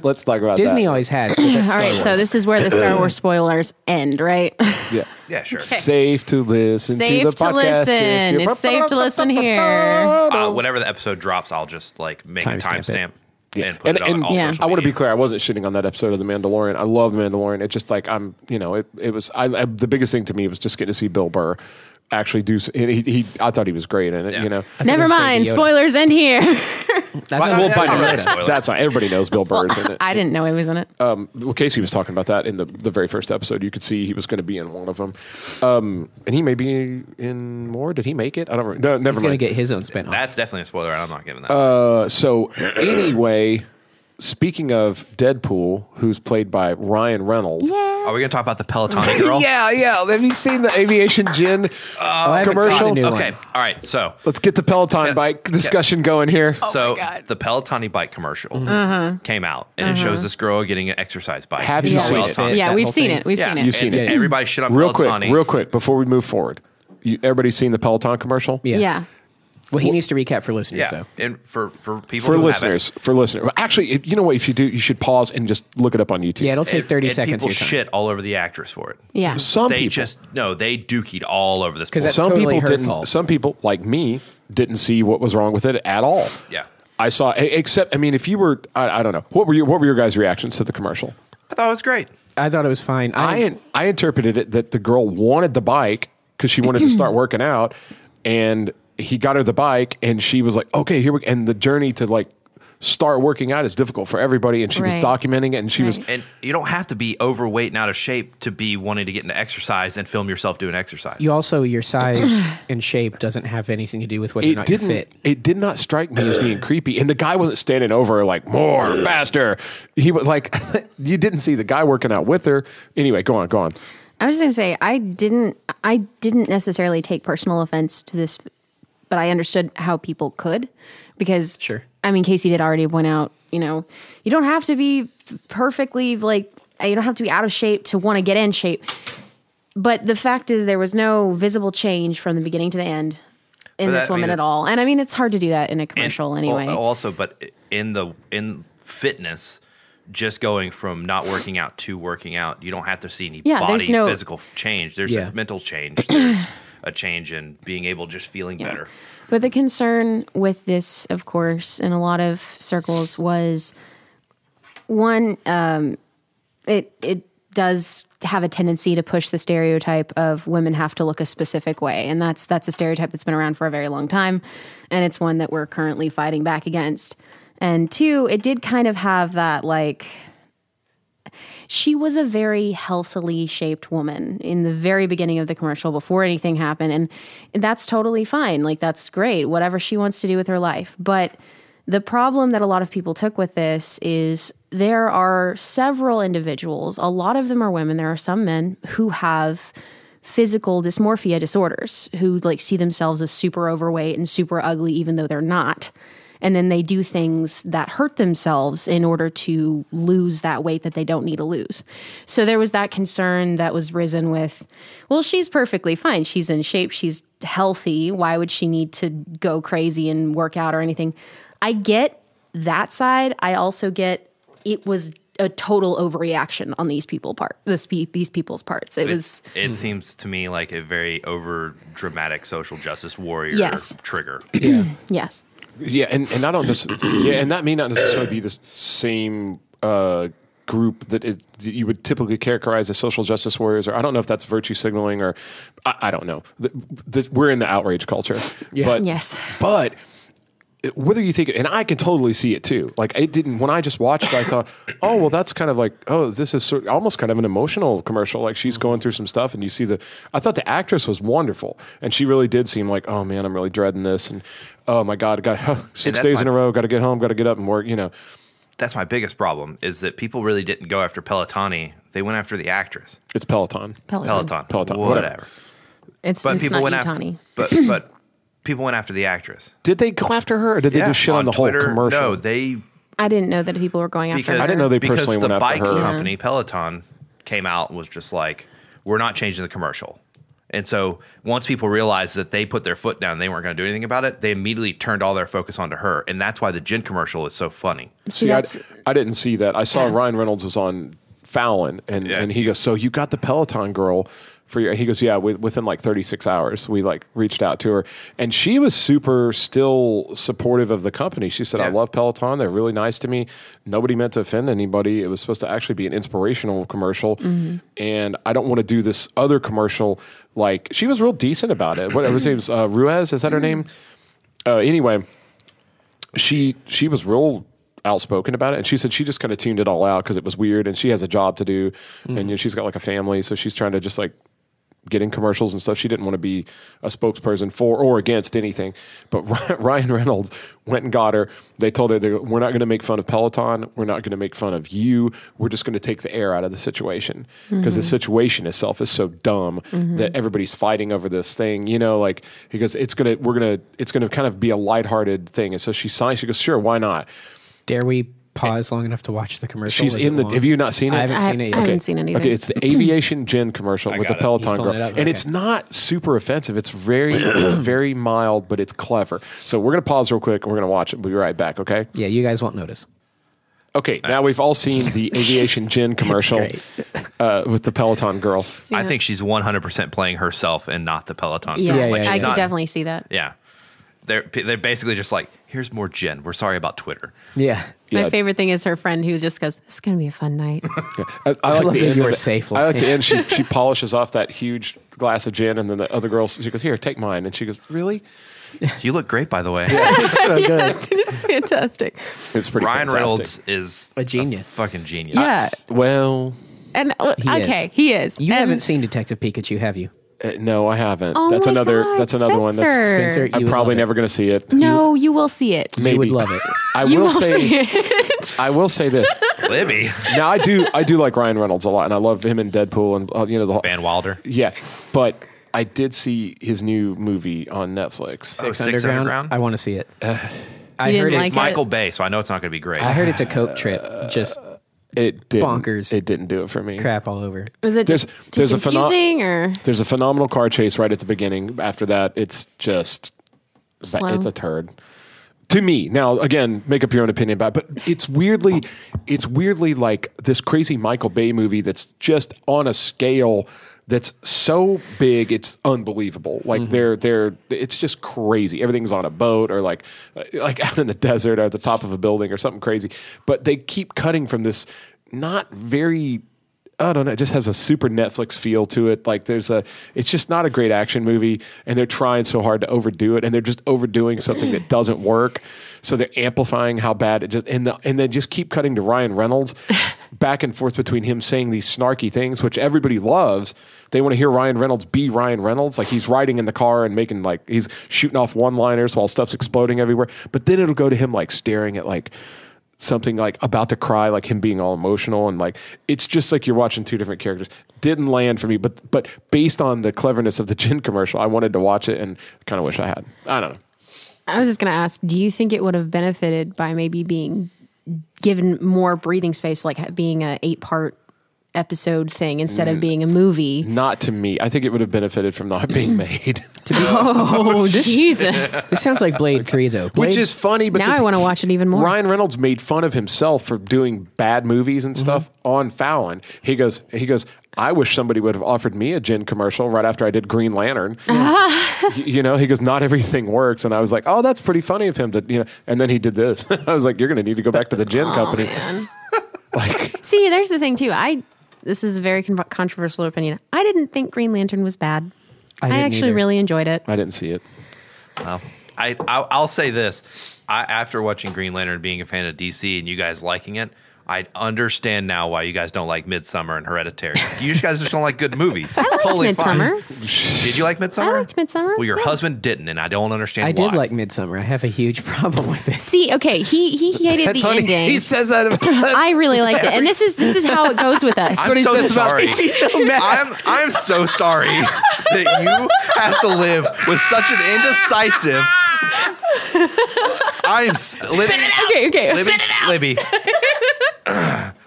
Speaker 4: Let's talk about
Speaker 3: Disney
Speaker 4: that.
Speaker 3: always has.
Speaker 2: All right, so this is where the Star Wars spoilers end, right?
Speaker 4: Yeah.
Speaker 1: Yeah, sure.
Speaker 2: Okay.
Speaker 4: Safe to listen
Speaker 2: safe
Speaker 4: to the podcast.
Speaker 2: It's safe to listen here.
Speaker 1: Whenever the episode drops, I'll just like make a timestamp.
Speaker 4: Yeah.
Speaker 1: And put it on all social media.
Speaker 4: I want to be clear. I wasn't shitting on that episode of The Mandalorian. I love The Mandalorian. It's just like it was. The biggest thing to me was just getting to see Bill Burr actually do. I thought he was great in it.
Speaker 1: Yeah.
Speaker 2: Never mind. Spoilers end here.
Speaker 4: That's not. Everybody knows Bill Burr's in it.
Speaker 2: I didn't know he was in it.
Speaker 4: Well, Casey was talking about that in the very first episode. You could see he was going to be in one of them, and he may be in more. Did he make it? I don't. No, never mind.
Speaker 3: He's going to get his own spinoff.
Speaker 1: That's definitely a spoiler. I'm not giving that.
Speaker 4: So anyway, speaking of Deadpool, who's played by Ryan Reynolds.
Speaker 1: Are we going to talk about the Peloton girl?
Speaker 4: Yeah. Have you seen the Aviation Gin commercial?
Speaker 1: Okay. All right. So
Speaker 4: let's get the Peloton bike discussion going here.
Speaker 1: So the Peloton bike commercial came out, and it shows this girl getting an exercise bike.
Speaker 4: Have you seen it?
Speaker 2: Yeah, we've seen it. We've seen it.
Speaker 4: You've seen it.
Speaker 1: Everybody shit on
Speaker 4: Peloton. Real quick, before we move forward. Everybody's seen the Peloton commercial?
Speaker 2: Yeah.
Speaker 3: Well, he needs to recap for listeners, though.
Speaker 1: And for people who
Speaker 4: listeners. Well, actually, you know what? If you do, you should pause and just look it up on YouTube.
Speaker 3: Yeah, it'll take 30 seconds.
Speaker 1: People shit all over the actress for it.
Speaker 2: Yeah.
Speaker 1: They dookied all over this.
Speaker 3: Because
Speaker 4: some people didn't. Some people, like me, didn't see what was wrong with it at all.
Speaker 1: Yeah.
Speaker 4: I saw. Except, I mean, if you were, I don't know. What were your guys' reactions to the commercial?
Speaker 1: I thought it was great.
Speaker 3: I thought it was fine.
Speaker 4: I interpreted it that the girl wanted the bike because she wanted to start working out, and he got her the bike, and she was like, okay, here we go. And the journey to like start working out is difficult for everybody, and she was documenting it, and she was.
Speaker 1: And you don't have to be overweight and out of shape to be wanting to get into exercise and film yourself doing exercise.
Speaker 3: You also, your size and shape doesn't have anything to do with whether or not you're fit.
Speaker 4: It did not strike me as being creepy, and the guy wasn't standing over her like more, faster. He was like, you didn't see the guy working out with her. Anyway, go on.
Speaker 2: I was just going to say, I didn't necessarily take personal offense to this, but I understood how people could, because I mean, Casey did already point out, you don't have to be perfectly you don't have to be out of shape to want to get in shape. But the fact is, there was no visible change from the beginning to the end in this woman at all. And I mean, it's hard to do that in a commercial anyway.
Speaker 1: Also, but in fitness, just going from not working out to working out, you don't have to see any body physical change. There's a mental change. There's a change in being able, just feeling better.
Speaker 2: But the concern with this, of course, in a lot of circles was, one, it does have a tendency to push the stereotype of women have to look a specific way. And that's a stereotype that's been around for a very long time. And it's one that we're currently fighting back against. And two, it did kind of have that, she was a very healthily shaped woman in the very beginning of the commercial before anything happened. And that's totally fine. That's great. Whatever she wants to do with her life. But the problem that a lot of people took with this is there are several individuals, a lot of them are women, there are some men who have physical dysmorphia disorders, who see themselves as super overweight and super ugly, even though they're not. And then they do things that hurt themselves in order to lose that weight that they don't need to lose. So there was that concern that was risen with, well, she's perfectly fine. She's in shape. She's healthy. Why would she need to go crazy and work out or anything? I get that side, I also get it was a total overreaction on these people's parts. It
Speaker 1: seems to me like a very over dramatic social justice warrior trigger.
Speaker 3: Yeah.
Speaker 2: Yes.
Speaker 4: Yeah, and I don't and that may not necessarily be the same group that you would typically characterize as social justice warriors, or I don't know if that's virtue signaling, or I don't know. We're in the outrage culture.
Speaker 3: Yeah.
Speaker 4: But whether you think, and I can totally see it too. Like it didn't, when I just watched it, I thought, oh, well, that's kind of like, oh, this is almost kind of an emotional commercial. Like she's going through some stuff and you see I thought the actress was wonderful. And she really did seem like, oh man, I'm really dreading this. And oh my God, I got 6 days in a row, got to get home, got to get up and work,
Speaker 1: That's my biggest problem is that people really didn't go after Pelotoni. They went after the actress.
Speaker 4: It's Peloton.
Speaker 1: Peloton.
Speaker 4: Whatever.
Speaker 2: It's
Speaker 1: people
Speaker 2: not
Speaker 1: went
Speaker 2: Utani.
Speaker 1: but people went after the actress.
Speaker 4: Did they go after her, or did they just shit on the
Speaker 1: Twitter,
Speaker 4: whole commercial?
Speaker 1: No, they...
Speaker 2: I didn't know that people were going after her.
Speaker 4: I didn't know they personally went after her.
Speaker 1: Because the bike company, Peloton, came out and was just like, we're not changing the commercial. And so once people realized that they put their foot down, they weren't going to do anything about it, they immediately turned all their focus onto her. And that's why the gin commercial is so funny.
Speaker 4: See, I didn't see that. I saw Ryan Reynolds was on Fallon, and he goes, so you got the Peloton girl for your... He goes, yeah, within like 36 hours, we like reached out to her. And she was super still supportive of the company. She said, I love Peloton. They're really nice to me. Nobody meant to offend anybody. It was supposed to actually be an inspirational commercial. Mm-hmm. And I don't want to do this other commercial. Like, she was real decent about it. What her name's Ruiz? Is that her name? Anyway, she was real outspoken about it, and she said she just kind of tuned it all out because it was weird, and she has a job to do, and she's got like a family, so she's trying to just like get in commercials and stuff. She didn't want to be a spokesperson for or against anything. But Ryan Reynolds went and got her. They told her, we're not going to make fun of Peloton. We're not going to make fun of you. We're just going to take the air out of the situation because the situation itself is so dumb that everybody's fighting over this thing. Like he goes, it's going to kind of be a lighthearted thing. And so she signs. She goes, sure, why not?
Speaker 3: Dare we pause long enough to watch the commercial?
Speaker 4: She's in the... Have you not seen it?
Speaker 3: I haven't seen it yet.
Speaker 2: I haven't seen it either.
Speaker 4: Okay, it's the aviation gin commercial with the Peloton girl. And it's not super offensive. It's very mild, but it's clever. So we're going to pause real quick and we're going to watch it. We'll be right back, okay?
Speaker 3: Yeah, you guys won't notice.
Speaker 4: Okay, now we've all seen the aviation gin commercial with the Peloton girl.
Speaker 1: Yeah. I think she's 100% playing herself and not the Peloton
Speaker 2: girl.
Speaker 1: Yeah,
Speaker 2: I could definitely see that.
Speaker 1: Yeah. They're basically just like, here's more gin. We're sorry about Twitter.
Speaker 3: Yeah.
Speaker 2: My favorite thing is her friend who just goes, this is going to be a fun night.
Speaker 4: I like the end.
Speaker 3: You were safe.
Speaker 4: I like the end. She polishes off that huge glass of gin, and then the other girl, she goes, here, take mine. And she goes, really?
Speaker 1: You look great, by the way.
Speaker 3: Yeah, it's so good.
Speaker 2: It is fantastic.
Speaker 4: It's pretty
Speaker 1: Ryan
Speaker 4: fantastic.
Speaker 1: Reynolds is
Speaker 3: a genius.
Speaker 1: Fucking genius.
Speaker 2: Yeah.
Speaker 3: He is. You
Speaker 2: and
Speaker 3: haven't seen Detective Pikachu, have you?
Speaker 4: No, I haven't.
Speaker 2: Oh
Speaker 4: that's
Speaker 2: my
Speaker 4: another.
Speaker 2: God,
Speaker 4: that's another one. That's
Speaker 3: Spencer,
Speaker 4: I'm probably never going to see it.
Speaker 2: No, you will see it.
Speaker 3: Maybe. You would love it.
Speaker 4: I
Speaker 2: you
Speaker 4: will
Speaker 2: say.
Speaker 4: See it. I will say this,
Speaker 1: Libby.
Speaker 4: Now I do like Ryan Reynolds a lot, and I love him in Deadpool and the whole
Speaker 1: Van Wilder.
Speaker 4: Yeah, but I did see his new movie on Netflix.
Speaker 3: Six Underground. I want to see it.
Speaker 2: I heard
Speaker 1: it's Michael Bay, so I know it's not going to be great.
Speaker 3: I heard it's a coke trip. Just.
Speaker 4: It didn't,
Speaker 3: bonkers.
Speaker 4: It didn't do it for me.
Speaker 3: Crap all over.
Speaker 2: Was it just too confusing or?
Speaker 4: There's a phenomenal car chase right at the beginning. After that, it's just
Speaker 2: slow.
Speaker 4: It's a turd. To me, now again, make up your own opinion about it, but it's weirdly like this crazy Michael Bay movie that's just on a scale that's so big, it's unbelievable. Like it's just crazy. Everything's on a boat or like out in the desert or at the top of a building or something crazy. But they keep cutting from this not very, I don't know, it just has a super Netflix feel to it. Like it's just not a great action movie, and they're trying so hard to overdo it, and they're just overdoing something that doesn't work. So they're amplifying how bad it just, and then just keep cutting to Ryan Reynolds back and forth between him saying these snarky things, which everybody loves. They want to hear Ryan Reynolds be Ryan Reynolds. Like he's riding in the car and making like, he's shooting off one-liners while stuff's exploding everywhere. But then it'll go to him like staring at like something like about to cry, like him being all emotional. And like, it's just like you're watching two different characters. Didn't land for me, but based on the cleverness of the gin commercial, I wanted to watch it and kind of wish I had. I don't know.
Speaker 2: I was just going to ask, do you think it would have benefited by maybe being given more breathing space, like being a 8-part episode thing instead of being a movie.
Speaker 4: Not to me. I think it would have benefited from not being made.
Speaker 2: Jesus.
Speaker 3: This sounds like Blade 3, though.
Speaker 4: Which is funny because
Speaker 2: now I want to watch it even more.
Speaker 4: Ryan Reynolds made fun of himself for doing bad movies and stuff on Fallon. He goes, I wish somebody would have offered me a gin commercial right after I did Green Lantern. He goes, not everything works. And I was like, oh, that's pretty funny of him to, and then he did this. I was like, you're going to need to go back to the gin company.
Speaker 2: Man. See, there's the thing too. This is a very controversial opinion. I didn't think Green Lantern was bad. I actually really enjoyed it.
Speaker 4: I didn't see it.
Speaker 1: Well, I'll say this. After watching Green Lantern, being a fan of DC, and you guys liking it, I understand now why you guys don't like Midsommar and Hereditary. You guys just don't like good movies.
Speaker 2: I liked Midsommar.
Speaker 1: Did you like Midsommar?
Speaker 2: I liked Midsommar.
Speaker 1: Well, your husband didn't, and I don't understand why.
Speaker 3: I did like Midsommar. I have a huge problem with it.
Speaker 2: See, okay, he hated the ending.
Speaker 4: He says that.
Speaker 2: I really liked it, and this is how it goes with us.
Speaker 1: I'm so sorry. He's so mad. I'm so sorry that you have to live with such an indecisive. Libby.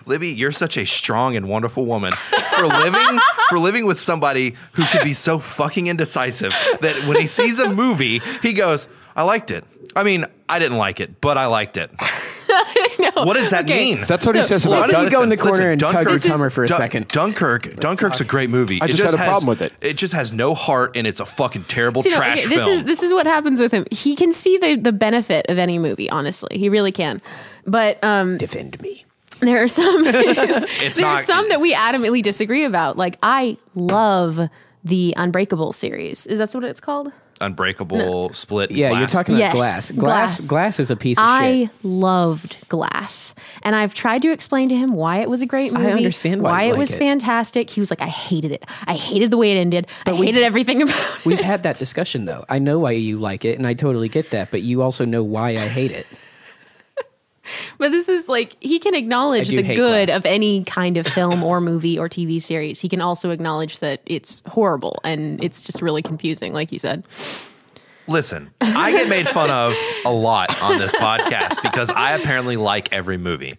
Speaker 1: Libby, you're such a strong and wonderful woman for living with somebody who could be so fucking indecisive that when he sees a movie, he goes, I liked it. I mean, I didn't like it, but I liked it. What does that mean?
Speaker 4: That's what he says about
Speaker 3: Dunkirk. Go in the corner and tug your tumor for a second.
Speaker 1: Dunkirk's a great movie.
Speaker 4: I just had a problem with it.
Speaker 1: It just has no heart, and it's a fucking terrible trash film.
Speaker 2: This is what happens with him. He can see the benefit of any movie, honestly. He really can. But
Speaker 3: defend me.
Speaker 2: There are some some that we adamantly disagree about. Like, I love the Unbreakable series. Is that what it's called?
Speaker 1: Unbreakable, Split.
Speaker 3: Yeah,
Speaker 1: Glass.
Speaker 3: you're talking about Glass. Glass is a piece of shit.
Speaker 2: I loved Glass, and I've tried to explain to him why it was a great movie.
Speaker 3: I understand why
Speaker 2: it was fantastic. He was like, I hated it. I hated the way it ended. I hated everything about it.
Speaker 3: We've had that discussion, though. I know why you like it, and I totally get that, but you also know why I hate it.
Speaker 2: But this is like, he can acknowledge the good of any kind of film or movie or TV series. He can also acknowledge that it's horrible and it's just really confusing, like you said.
Speaker 1: Listen, I get made fun of a lot on this podcast because I apparently like every movie.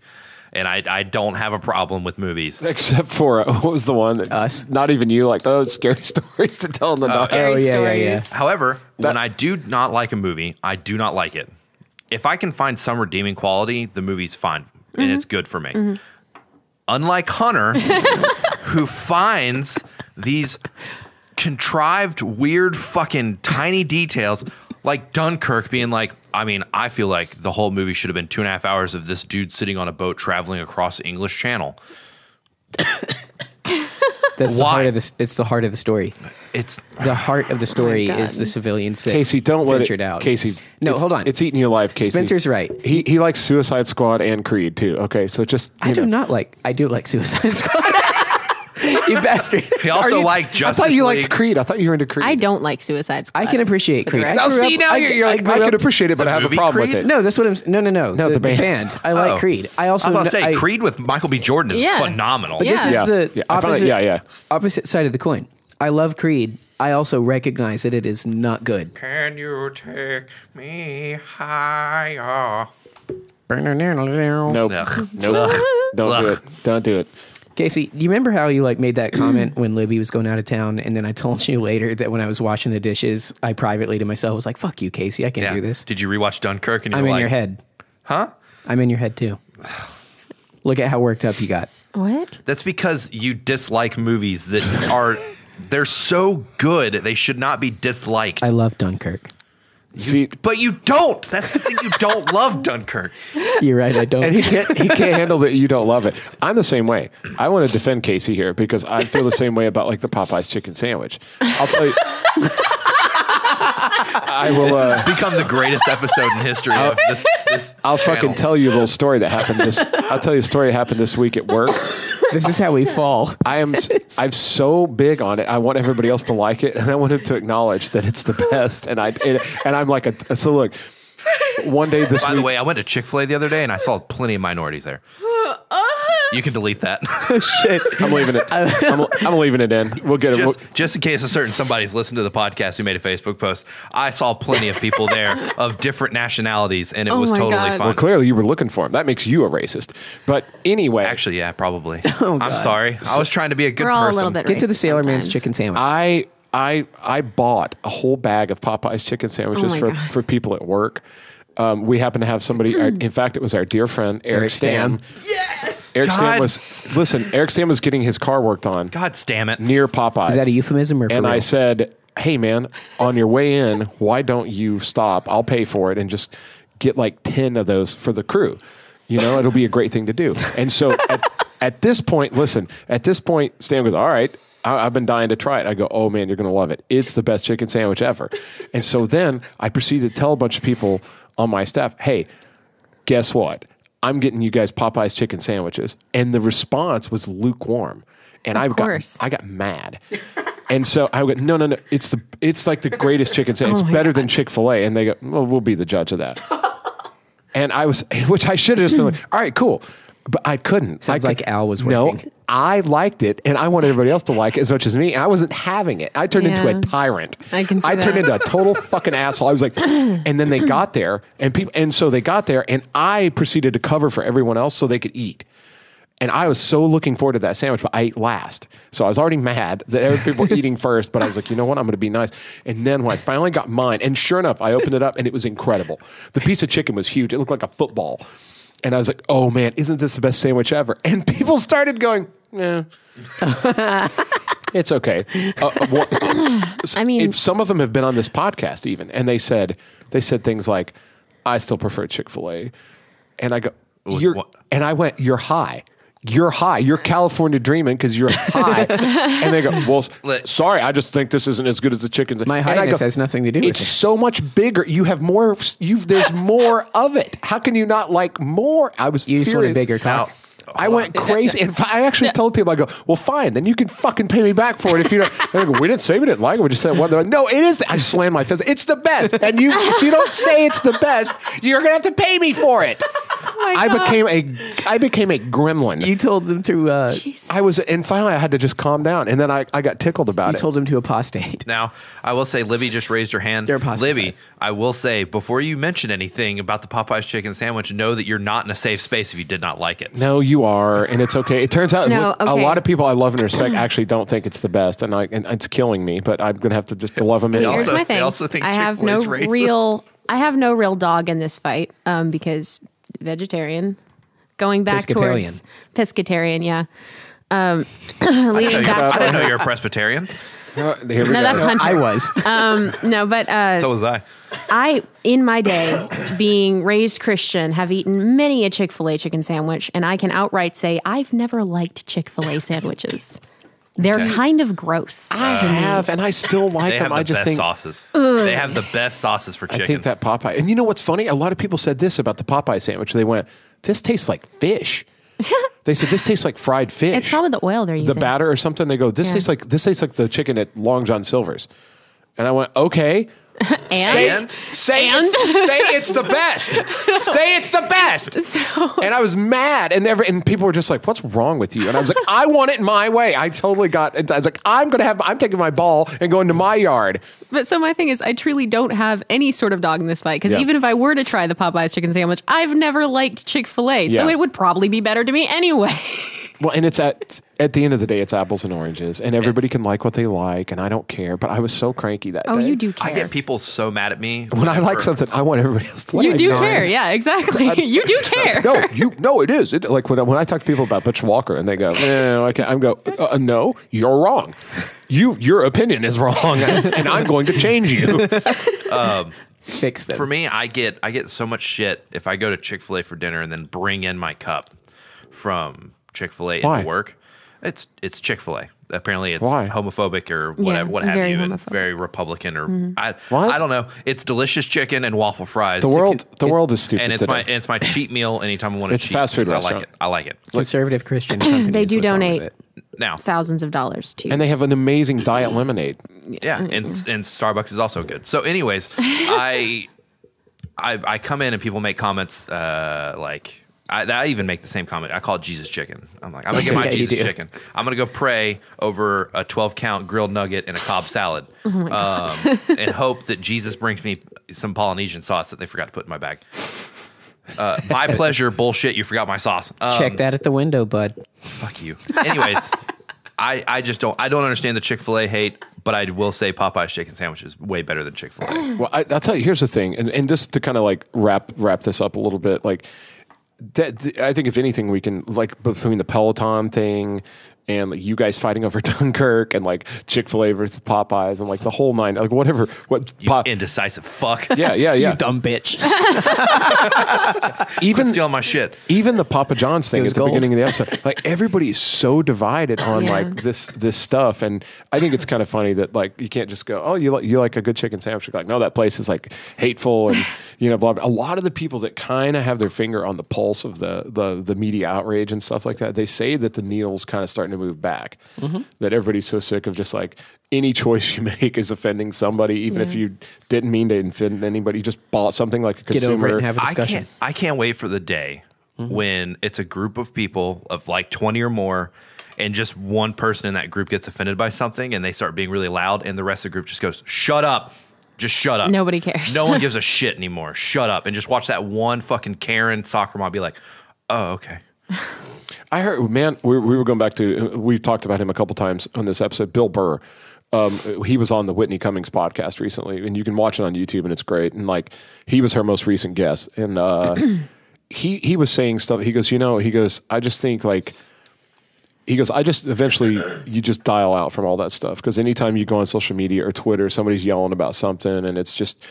Speaker 1: And I don't have a problem with movies.
Speaker 4: Except for, what was the one?
Speaker 3: Us.
Speaker 4: Not even you, like, scary stories to tell in the night.
Speaker 2: Scary stories.
Speaker 1: However, when I do not like a movie, I do not like it. If I can find some redeeming quality, the movie's fine, and it's good for me. Unlike Hunter, who finds these contrived, weird, fucking tiny details, like Dunkirk being like, I mean, I feel like the whole movie should have been 2.5 hours of this dude sitting on a boat traveling across the English Channel.
Speaker 3: That's the heart of the. It's the heart of the story.
Speaker 1: It's
Speaker 3: the heart of the story is the civilians.
Speaker 4: Casey, don't let it
Speaker 3: out.
Speaker 4: Casey,
Speaker 3: no, hold on.
Speaker 4: It's eating you alive, Casey.
Speaker 3: Spencer's right.
Speaker 4: He likes Suicide Squad and Creed too. Okay, so just
Speaker 3: I do like Suicide Squad. You bastard.
Speaker 1: He also liked Justice
Speaker 4: I thought you
Speaker 1: League.
Speaker 4: liked Creed. I thought you were into Creed.
Speaker 2: I don't like Suicide Squad.
Speaker 3: I can appreciate Creed.
Speaker 4: Now see, now you're like, I can appreciate it, but I have a problem with it.
Speaker 3: No, that's what I'm. No.
Speaker 4: The band.
Speaker 3: I like Creed. I also.
Speaker 1: I was about to say Creed with Michael B. Jordan is phenomenal.
Speaker 3: But this is the opposite side of the coin. I love Creed. I also recognize that it is not good.
Speaker 1: Can you take me higher?
Speaker 4: Nope. Don't do it. Don't do it.
Speaker 3: Casey, do you remember how you made that comment when Libby was going out of town, and then I told you later that when I was washing the dishes, I privately to myself was like, "Fuck you, Casey, I can't do this."
Speaker 1: Did you rewatch Dunkirk? And
Speaker 3: I'm in your head,
Speaker 1: huh?
Speaker 3: I'm in your head too. Look at how worked up you got.
Speaker 2: What?
Speaker 1: That's because you dislike movies that they're so good they should not be disliked.
Speaker 3: I love Dunkirk.
Speaker 1: But you don't. That's the thing. You don't love Dunkirk.
Speaker 3: You're right. I don't.
Speaker 4: And he can't handle that you don't love it. I'm the same way. I want to defend Casey here because I feel the same way about the Popeyes chicken sandwich. I'll tell you. I will.
Speaker 1: This has become the greatest episode in history of this
Speaker 4: I'll
Speaker 1: channel.
Speaker 4: fucking tell you a little story that happened I'll tell you a story that happened this week at work.
Speaker 3: This is how we fall.
Speaker 4: I'm so big on it. I want everybody else to like it, and I want him to acknowledge that it's the best. And I'm like so look. One day this week.
Speaker 1: By the way, I went to Chick-fil-A the other day, and I saw plenty of minorities there. You can delete that.
Speaker 3: Shit.
Speaker 4: I'm leaving it. I'm leaving it in. We'll get it.
Speaker 1: Just in case a certain somebody's listened to the podcast who made a Facebook post. I saw plenty of people there of different nationalities, and it was totally fine.
Speaker 4: Well, clearly you were looking for him. That makes you a racist. But anyway.
Speaker 1: Actually, yeah, probably. I'm sorry. I was trying to be a good
Speaker 2: We're all
Speaker 1: person.
Speaker 2: a little bit
Speaker 3: Get to the Sailor Man's
Speaker 2: sometimes.
Speaker 3: chicken sandwich.
Speaker 4: I bought a whole bag of Popeye's chicken sandwiches for people at work. We happened to have somebody, in fact, it was our dear friend, Eric Stam.
Speaker 1: Yes!
Speaker 4: Eric Stam was getting his car worked on.
Speaker 1: God damn it.
Speaker 4: Near Popeye's.
Speaker 3: Is that a euphemism or for
Speaker 4: And
Speaker 3: real?
Speaker 4: I said, hey man, on your way in, why don't you stop? I'll pay for it and just get like 10 of those for the crew. You know, it'll be a great thing to do. And so at this point, Stan goes, all right, I've been dying to try it. I go, oh man, you're going to love it. It's the best chicken sandwich ever. And so then I proceeded to tell a bunch of people on my staff, hey, guess what? I'm getting you guys Popeye's chicken sandwiches. And the response was lukewarm. And I got mad. And so I go, no. It's like the greatest chicken sandwich. It's better than Chick-fil-A. And they go, well, we'll be the judge of that. And which I should have just been like, all right, cool. But I couldn't.
Speaker 3: Sounds like Al was working.
Speaker 4: No, I liked it, and I wanted everybody else to like it as much as me. I wasn't having it. I turned into a tyrant.
Speaker 2: I can see that.
Speaker 4: turned into a total fucking asshole. I was like, and then they got there, and so they got there, and I proceeded to cover for everyone else so they could eat. And I was so looking forward to that sandwich, but I ate last. So I was already mad that other people were eating first, but I was like, you know what? I'm going to be nice. And then when I finally got mine, and sure enough, I opened it up, and it was incredible. The piece of chicken was huge. It looked like a football. And I was like, oh man, isn't this the best sandwich ever? And people started going, yeah. It's okay.
Speaker 2: I mean,
Speaker 4: if some of them have been on this podcast even, and they said things like, I still prefer Chick-fil-A. And I go, and I went, you're high. You're high. You're California dreaming because you're high. And they go, well, sorry, I just think this isn't as good as the chicken.
Speaker 3: My highness has nothing to do with it.
Speaker 4: It's so much bigger. You have more. There's more of it. How can you not like more? I was
Speaker 3: you
Speaker 4: furious.
Speaker 3: just want a bigger cow.
Speaker 4: I went crazy. And I actually told people, I go, well, fine, then you can fucking pay me back for it if you don't. And they go, we didn't say we didn't like it. We just said, well, no, it is. I slammed my fist. It's the best. And if you don't say it's the best, you're going to have to pay me for it. I became a gremlin.
Speaker 3: You told them to.
Speaker 4: And finally I had to just calm down. And then I got tickled about it.
Speaker 3: You told them to apostate.
Speaker 1: Now, I will say, Libby just raised her hand. Libby, I will say, before you mention anything about the Popeye's chicken sandwich, know that you're not in a safe space if you did not like it.
Speaker 4: No, you are, and it's okay. It turns out a lot of people I love and respect actually don't think it's the best, and it's killing me. But I'm going to have to just love them.
Speaker 2: Here's my thing.
Speaker 1: They also think
Speaker 2: I have no real dog in this fight because vegetarian. Going back towards pescatarian, yeah. Leading back.
Speaker 1: I didn't know you're a Presbyterian.
Speaker 2: No, that's Hunter.
Speaker 3: I was.
Speaker 2: No, but
Speaker 1: so was I.
Speaker 2: I, in my day, being raised Christian, have eaten many a Chick-fil-A chicken sandwich, and I can outright say I've never liked Chick-fil-A sandwiches. They're kind of gross.
Speaker 4: I have, and I still like them. I just think
Speaker 1: sauces. They have the best sauces for chicken.
Speaker 4: I think that Popeye. And you know what's funny? A lot of people said this about the Popeye sandwich. They went, "This tastes like fish." They said this tastes like fried fish.
Speaker 2: It's probably the oil they're using.
Speaker 4: The batter or something. They go, this tastes like the chicken at Long John Silver's. And I went, okay. Say it's the best. Say it's the best. And I was mad, and people were just like, "What's wrong with you?" And I was like, "I want it my way." I totally got. I was like, I'm taking my ball and going to my yard.
Speaker 2: But so my thing is, I truly don't have any sort of dog in this fight because even if I were to try the Popeye's chicken sandwich, I've never liked Chick-fil-A, so it would probably be better to me anyway.
Speaker 4: Well, and it's at the end of the day, it's apples and oranges, and everybody can like what they like, and I don't care. But I was so cranky that day.
Speaker 2: Oh, you do care.
Speaker 1: I get people so mad at me
Speaker 4: when I like something. I want everybody else to like it.
Speaker 2: You do care, yeah, exactly. You do care.
Speaker 4: No, it is. Like when I talk to people about Butch Walker, and they go, no, you're wrong. Your opinion is wrong, and I'm going to change you.
Speaker 3: Fix them.
Speaker 1: For me, I get so much shit if I go to Chick-fil-A for dinner and then bring in my cup from Chick-fil-A into work. It's Chick-fil-A. Apparently it's homophobic or whatever, what have you. It's very Republican or I don't know. It's delicious chicken and waffle fries.
Speaker 4: The world is stupid.
Speaker 1: And it's my cheat meal anytime I want to cheat.
Speaker 4: It's a fast food restaurant.
Speaker 1: I like it.
Speaker 3: Conservative Christian companies.
Speaker 2: They do donate
Speaker 1: now
Speaker 2: thousands of dollars to.
Speaker 4: And they have an amazing diet lemonade.
Speaker 1: Yeah, and Starbucks is also good. So anyways, I come in and people make comments like I even make the same comment. I call it Jesus chicken. I'm like, I'm going to get my Jesus chicken. I'm going to go pray over a 12-count grilled nugget and a Cobb salad and hope that Jesus brings me some Polynesian sauce that they forgot to put in my bag. By pleasure, bullshit, you forgot my sauce.
Speaker 3: Check that at the window, bud.
Speaker 1: Fuck you. Anyways, I just don't understand the Chick-fil-A hate, but I will say Popeye's chicken sandwich is way better than Chick-fil-A.
Speaker 4: Well, I'll tell you, here's the thing, and just to kind of like wrap this up a little bit, like I think if anything we can, like between the Peloton thing and like you guys fighting over Dunkirk and like Chick-fil-A versus Popeyes and like the whole nine, like whatever.
Speaker 1: You indecisive fuck.
Speaker 4: Yeah.
Speaker 3: You dumb bitch.
Speaker 1: Even stealing my shit.
Speaker 4: Even the Papa John's thing at the beginning of the episode, like everybody is so divided on like this stuff, and I think it's kind of funny that like you can't just go, oh, you like a good chicken sandwich. You're like, no, that place is like hateful and blah, blah. A lot of the people that kind of have their finger on the pulse of the media outrage and stuff like that, they say that the needle's kind of starting to move back. That everybody's so sick of just like any choice you make is offending somebody, even if you didn't mean to offend anybody. You just bought something like a consumer.
Speaker 3: Get over it and have a discussion.
Speaker 1: I can't wait for the day when it's a group of people of like 20 or more, and just one person in that group gets offended by something and they start being really loud, and the rest of the group just goes, shut up. Just shut up.
Speaker 2: Nobody cares.
Speaker 1: No one gives a shit anymore. Shut up. And just watch that one fucking Karen soccer mom be like, oh, okay.
Speaker 4: I heard, man, we were going back to, we've talked about him a couple times on this episode, Bill Burr. He was on the Whitney Cummings podcast recently, and you can watch it on YouTube, and it's great. And like, he was her most recent guest, and he was saying stuff. He goes, I just think like, I just eventually you just dial out from all that stuff, because anytime you go on social media or Twitter, somebody's yelling about something, and it's just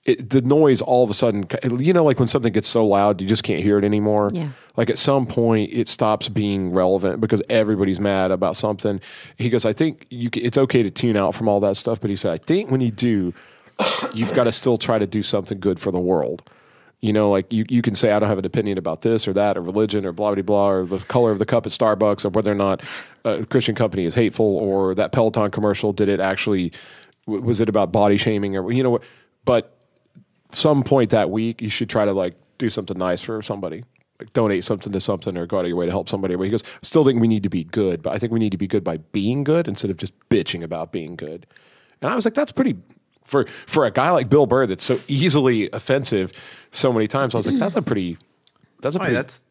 Speaker 4: the noise all of a sudden, like when something gets so loud, you just can't hear it anymore. Yeah. Like at some point, it stops being relevant because everybody's mad about something. He goes, I think it's okay to tune out from all that stuff, but he said, I think when you do, you've got to still try to do something good for the world. Like you can say, I don't have an opinion about this or that or religion or blah, blah, blah, or the color of the cup at Starbucks, or whether or not a Christian company is hateful, or that Peloton commercial, was it about body shaming, or what? But some point that week, you should try to like do something nice for somebody, like donate something to something, or go out of your way to help somebody. Where he goes, still think we need to be good, but I think we need to be good by being good instead of just bitching about being good. And I was like, that's pretty, for a guy like Bill Burr that's so easily offensive so many times. I was like, that's a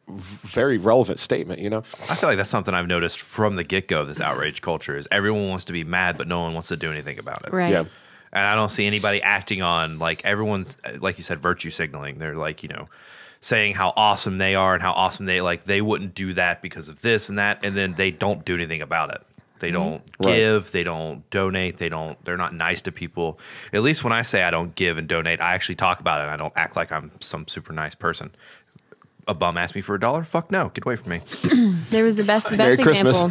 Speaker 4: very relevant statement,
Speaker 1: I feel like that's something I've noticed from the get-go of this outrage culture is everyone wants to be mad, but no one wants to do anything about it.
Speaker 2: Right.
Speaker 4: Yeah.
Speaker 1: And I don't see anybody acting on, like, everyone's, like you said, virtue signaling. They're like, saying how awesome they are and how awesome they wouldn't do that because of this and that. And then they don't do anything about it. They don't give, they don't donate, they're not nice to people. At least when I say I don't give and donate, I actually talk about it and I don't act like I'm some super nice person. A bum asked me for $1? Fuck no, get away from me.
Speaker 2: There was the best example.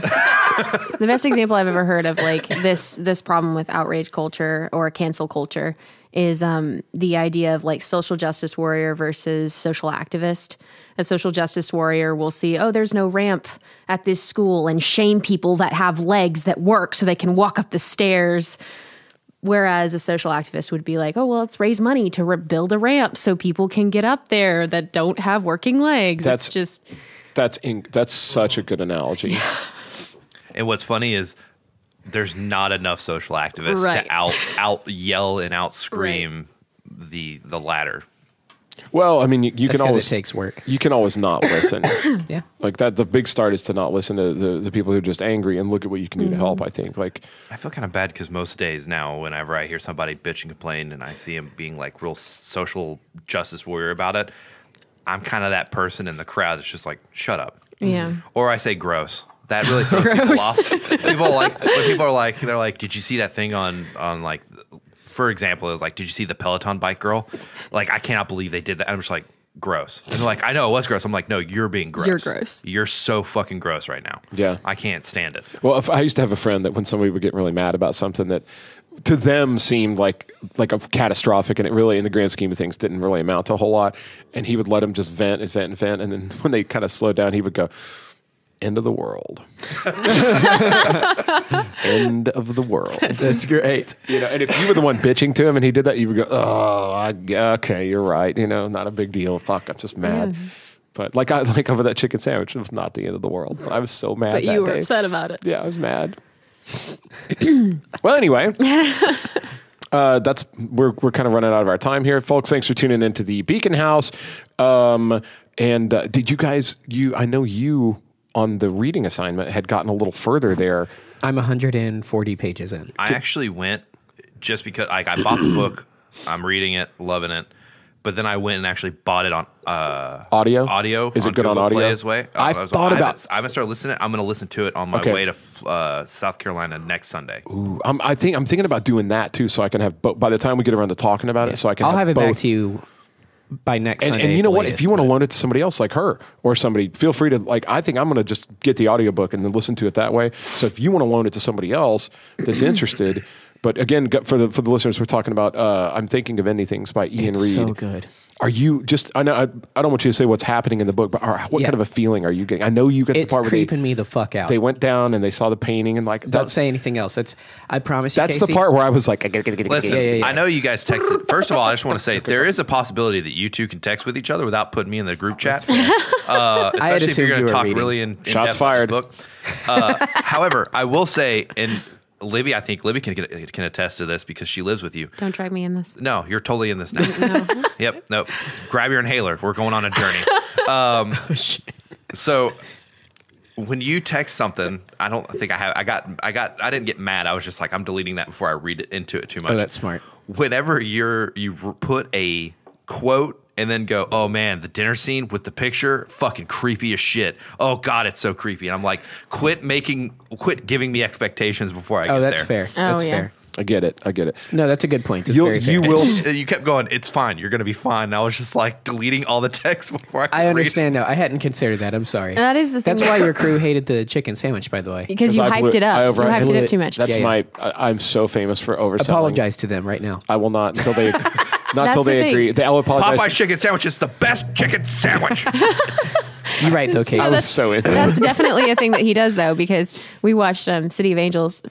Speaker 2: The best example I've ever heard of like this problem with outrage culture or cancel culture is the idea of like social justice warrior versus social activist. A social justice warrior will see, oh, there's no ramp at this school, and shame people that have legs that work so they can walk up the stairs. Whereas a social activist would be like, oh, well, let's raise money to build a ramp so people can get up there that don't have working legs. That's
Speaker 4: such a good analogy.
Speaker 1: And what's funny is there's not enough social activists to out yell and out scream the latter.
Speaker 4: Well, I mean, you can always,
Speaker 3: it takes work.
Speaker 4: You can always not listen.
Speaker 3: Yeah.
Speaker 4: Like that, the big start is to not listen to the people who are just angry and look at what you can do to help, I think. Like,
Speaker 1: I feel kind of bad because most days now, whenever I hear somebody bitch and complain and I see him being like real social justice warrior about it, I'm kind of that person in the crowd that's just like, shut up.
Speaker 2: Yeah.
Speaker 1: Or I say gross. That really throws people off. People are like, they're like, did you see that thing on like, for example, it was like, did you see the Peloton bike girl? Like, I cannot believe they did that. I'm just like, gross. And they're like, I know it was gross. I'm like, no, you're being gross.
Speaker 2: You're gross.
Speaker 1: You're so fucking gross right now.
Speaker 4: Yeah.
Speaker 1: I can't stand it.
Speaker 4: Well, I used to have a friend that when somebody would get really mad about something that to them seemed like a catastrophic, and it really, in the grand scheme of things, didn't really amount to a whole lot. And he would let them just vent and vent and vent. And then when they kind of slowed down, he would go, end of the world. End of the world.
Speaker 3: That's great.
Speaker 4: And if you were the one bitching to him and he did that, you would go, oh, okay, you're right. Not a big deal. Fuck, I'm just mad. But like over that chicken sandwich, it was not the end of the world. I was so mad.
Speaker 2: But you were
Speaker 4: day.
Speaker 2: upset about it.
Speaker 4: Yeah, I was mad. Well, anyway, we're kind of running out of our time here, folks. Thanks for tuning into the Beacon House. And did you guys? I know you on the reading assignment had gotten a little further there.
Speaker 3: I'm 140 pages in.
Speaker 1: I actually went just because I bought the book. I'm reading it, loving it. But then I went and actually bought it on
Speaker 4: audio. Is it good on audio?
Speaker 1: I haven't started listening. I'm going to listen to it on my way to South Carolina next Sunday.
Speaker 4: Ooh, I'm thinking about doing that too, so I can have by the time we get around to talking about it, so I can.
Speaker 3: I'll have it
Speaker 4: both.
Speaker 3: Back to you by next Sunday.
Speaker 4: And you know what? If you want to loan it to somebody else like her or somebody, feel free to I think I'm going to just get the audiobook and then listen to it that way. So if you want to loan it to somebody else that's interested. But again, for the listeners, we're talking about I'm Thinking of Ending Things by Ian Reid.
Speaker 3: So good.
Speaker 4: Are you just? I know I don't want you to say what's happening in the book, but what kind of a feeling are you getting? I know you get the part where
Speaker 3: creeping me the fuck out.
Speaker 4: They went down and they saw the painting and
Speaker 3: don't say anything else. I promise you.
Speaker 4: That's Casey. The part where I was like,
Speaker 1: listen. I know you guys texted. First of all, I just want to say there is a possibility that you two can text with each other without putting me in the group chat. Especially if you're going to talk really in
Speaker 4: shots fired.
Speaker 1: Book. However, I will say Libby, I think Libby can attest to this because she lives with you.
Speaker 2: Don't drag me in this.
Speaker 1: No, you're totally in this now. No. Yep. No. Grab your inhaler. We're going on a journey. So when you text something, I don't think I didn't get mad. I was just like, I'm deleting that before I read it into it too much.
Speaker 3: Oh, that's smart.
Speaker 1: Whenever you put a quote and then go, oh man, the dinner scene with the picture, fucking creepy as shit. Oh God, it's so creepy. And I'm like, quit giving me expectations before I get there.
Speaker 3: Oh, that's fair. That's fair.
Speaker 4: I get it.
Speaker 3: No, that's a good point.
Speaker 1: You kept going, it's fine. You're going to be fine. And I was just like deleting all the text before I
Speaker 3: understand now. I hadn't considered that. I'm sorry.
Speaker 2: That is the thing.
Speaker 3: That's why your crew hated the chicken sandwich, by the way.
Speaker 2: Because you hyped it up. You hyped it up too much.
Speaker 4: That's I'm so famous for overselling.
Speaker 3: Apologize to them right now.
Speaker 4: I will not until they... Not until they agree. I'll apologize.
Speaker 1: Popeye's chicken sandwich is the best chicken sandwich.
Speaker 3: You're right, though, Casey.
Speaker 4: I was so into
Speaker 2: That's definitely a thing that he does, though, because we watched City of Angels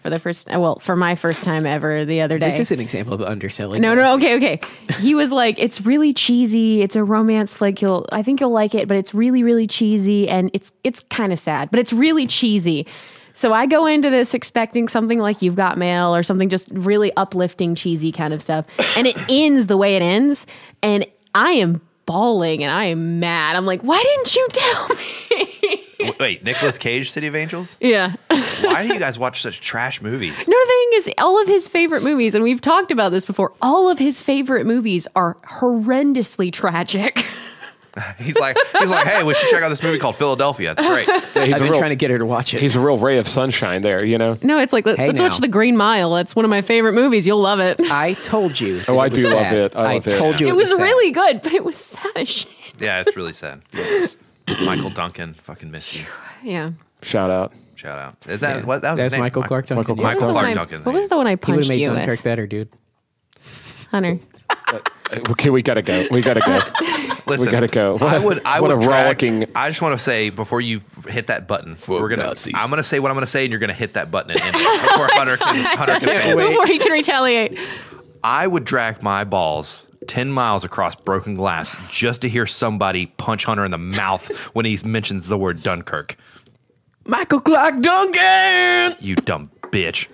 Speaker 2: for my first time ever the other day.
Speaker 3: This is an example of underselling.
Speaker 2: No, okay. He was like, it's really cheesy. It's a romance flick. I think you'll like it, but it's really, really cheesy, and it's kind of sad, but it's really cheesy. So I go into this expecting something like You've Got Mail or something just really uplifting, cheesy kind of stuff. And it ends the way it ends. And I am bawling and I am mad. I'm like, why didn't you tell me?
Speaker 1: Wait, Nicolas Cage, City of Angels?
Speaker 2: Yeah.
Speaker 1: Why do you guys watch such trash movies?
Speaker 2: No, the thing is, all of his favorite movies, and we've talked about this before, all of his favorite movies are horrendously tragic.
Speaker 1: He's like, hey, we should check out this movie called Philadelphia. It's great.
Speaker 3: Yeah, I've been trying to get her to watch it.
Speaker 4: He's a real ray of sunshine there, you know?
Speaker 2: No, it's like, let's watch The Green Mile. It's one of my favorite movies. You'll love it.
Speaker 3: I told you.
Speaker 4: Oh, I do love it.
Speaker 3: I told you
Speaker 2: it was really good, but it was sad as shit.
Speaker 1: Yeah, it's really sad. Yes. Michael Duncan, fucking miss you.
Speaker 2: Yeah.
Speaker 4: Shout out.
Speaker 1: Is that what that was?
Speaker 3: That's Michael Clark Duncan.
Speaker 1: Michael Clark Duncan.
Speaker 2: What was the one I punched
Speaker 3: you with? He would have
Speaker 2: made
Speaker 3: Dunkirk better, dude.
Speaker 2: Hunter.
Speaker 4: Okay, we gotta go.
Speaker 1: Listen,
Speaker 4: we gotta go.
Speaker 1: I would
Speaker 4: rollicking.
Speaker 1: I just want to say before you hit that button, I'm gonna say what I'm gonna say, and you're gonna hit that button and end it before Hunter can
Speaker 2: before he can retaliate.
Speaker 1: I would drag my balls 10 miles across broken glass just to hear somebody punch Hunter in the mouth when he mentions the word Dunkirk.
Speaker 3: Michael Clark Duncan!
Speaker 1: You dumb bitch.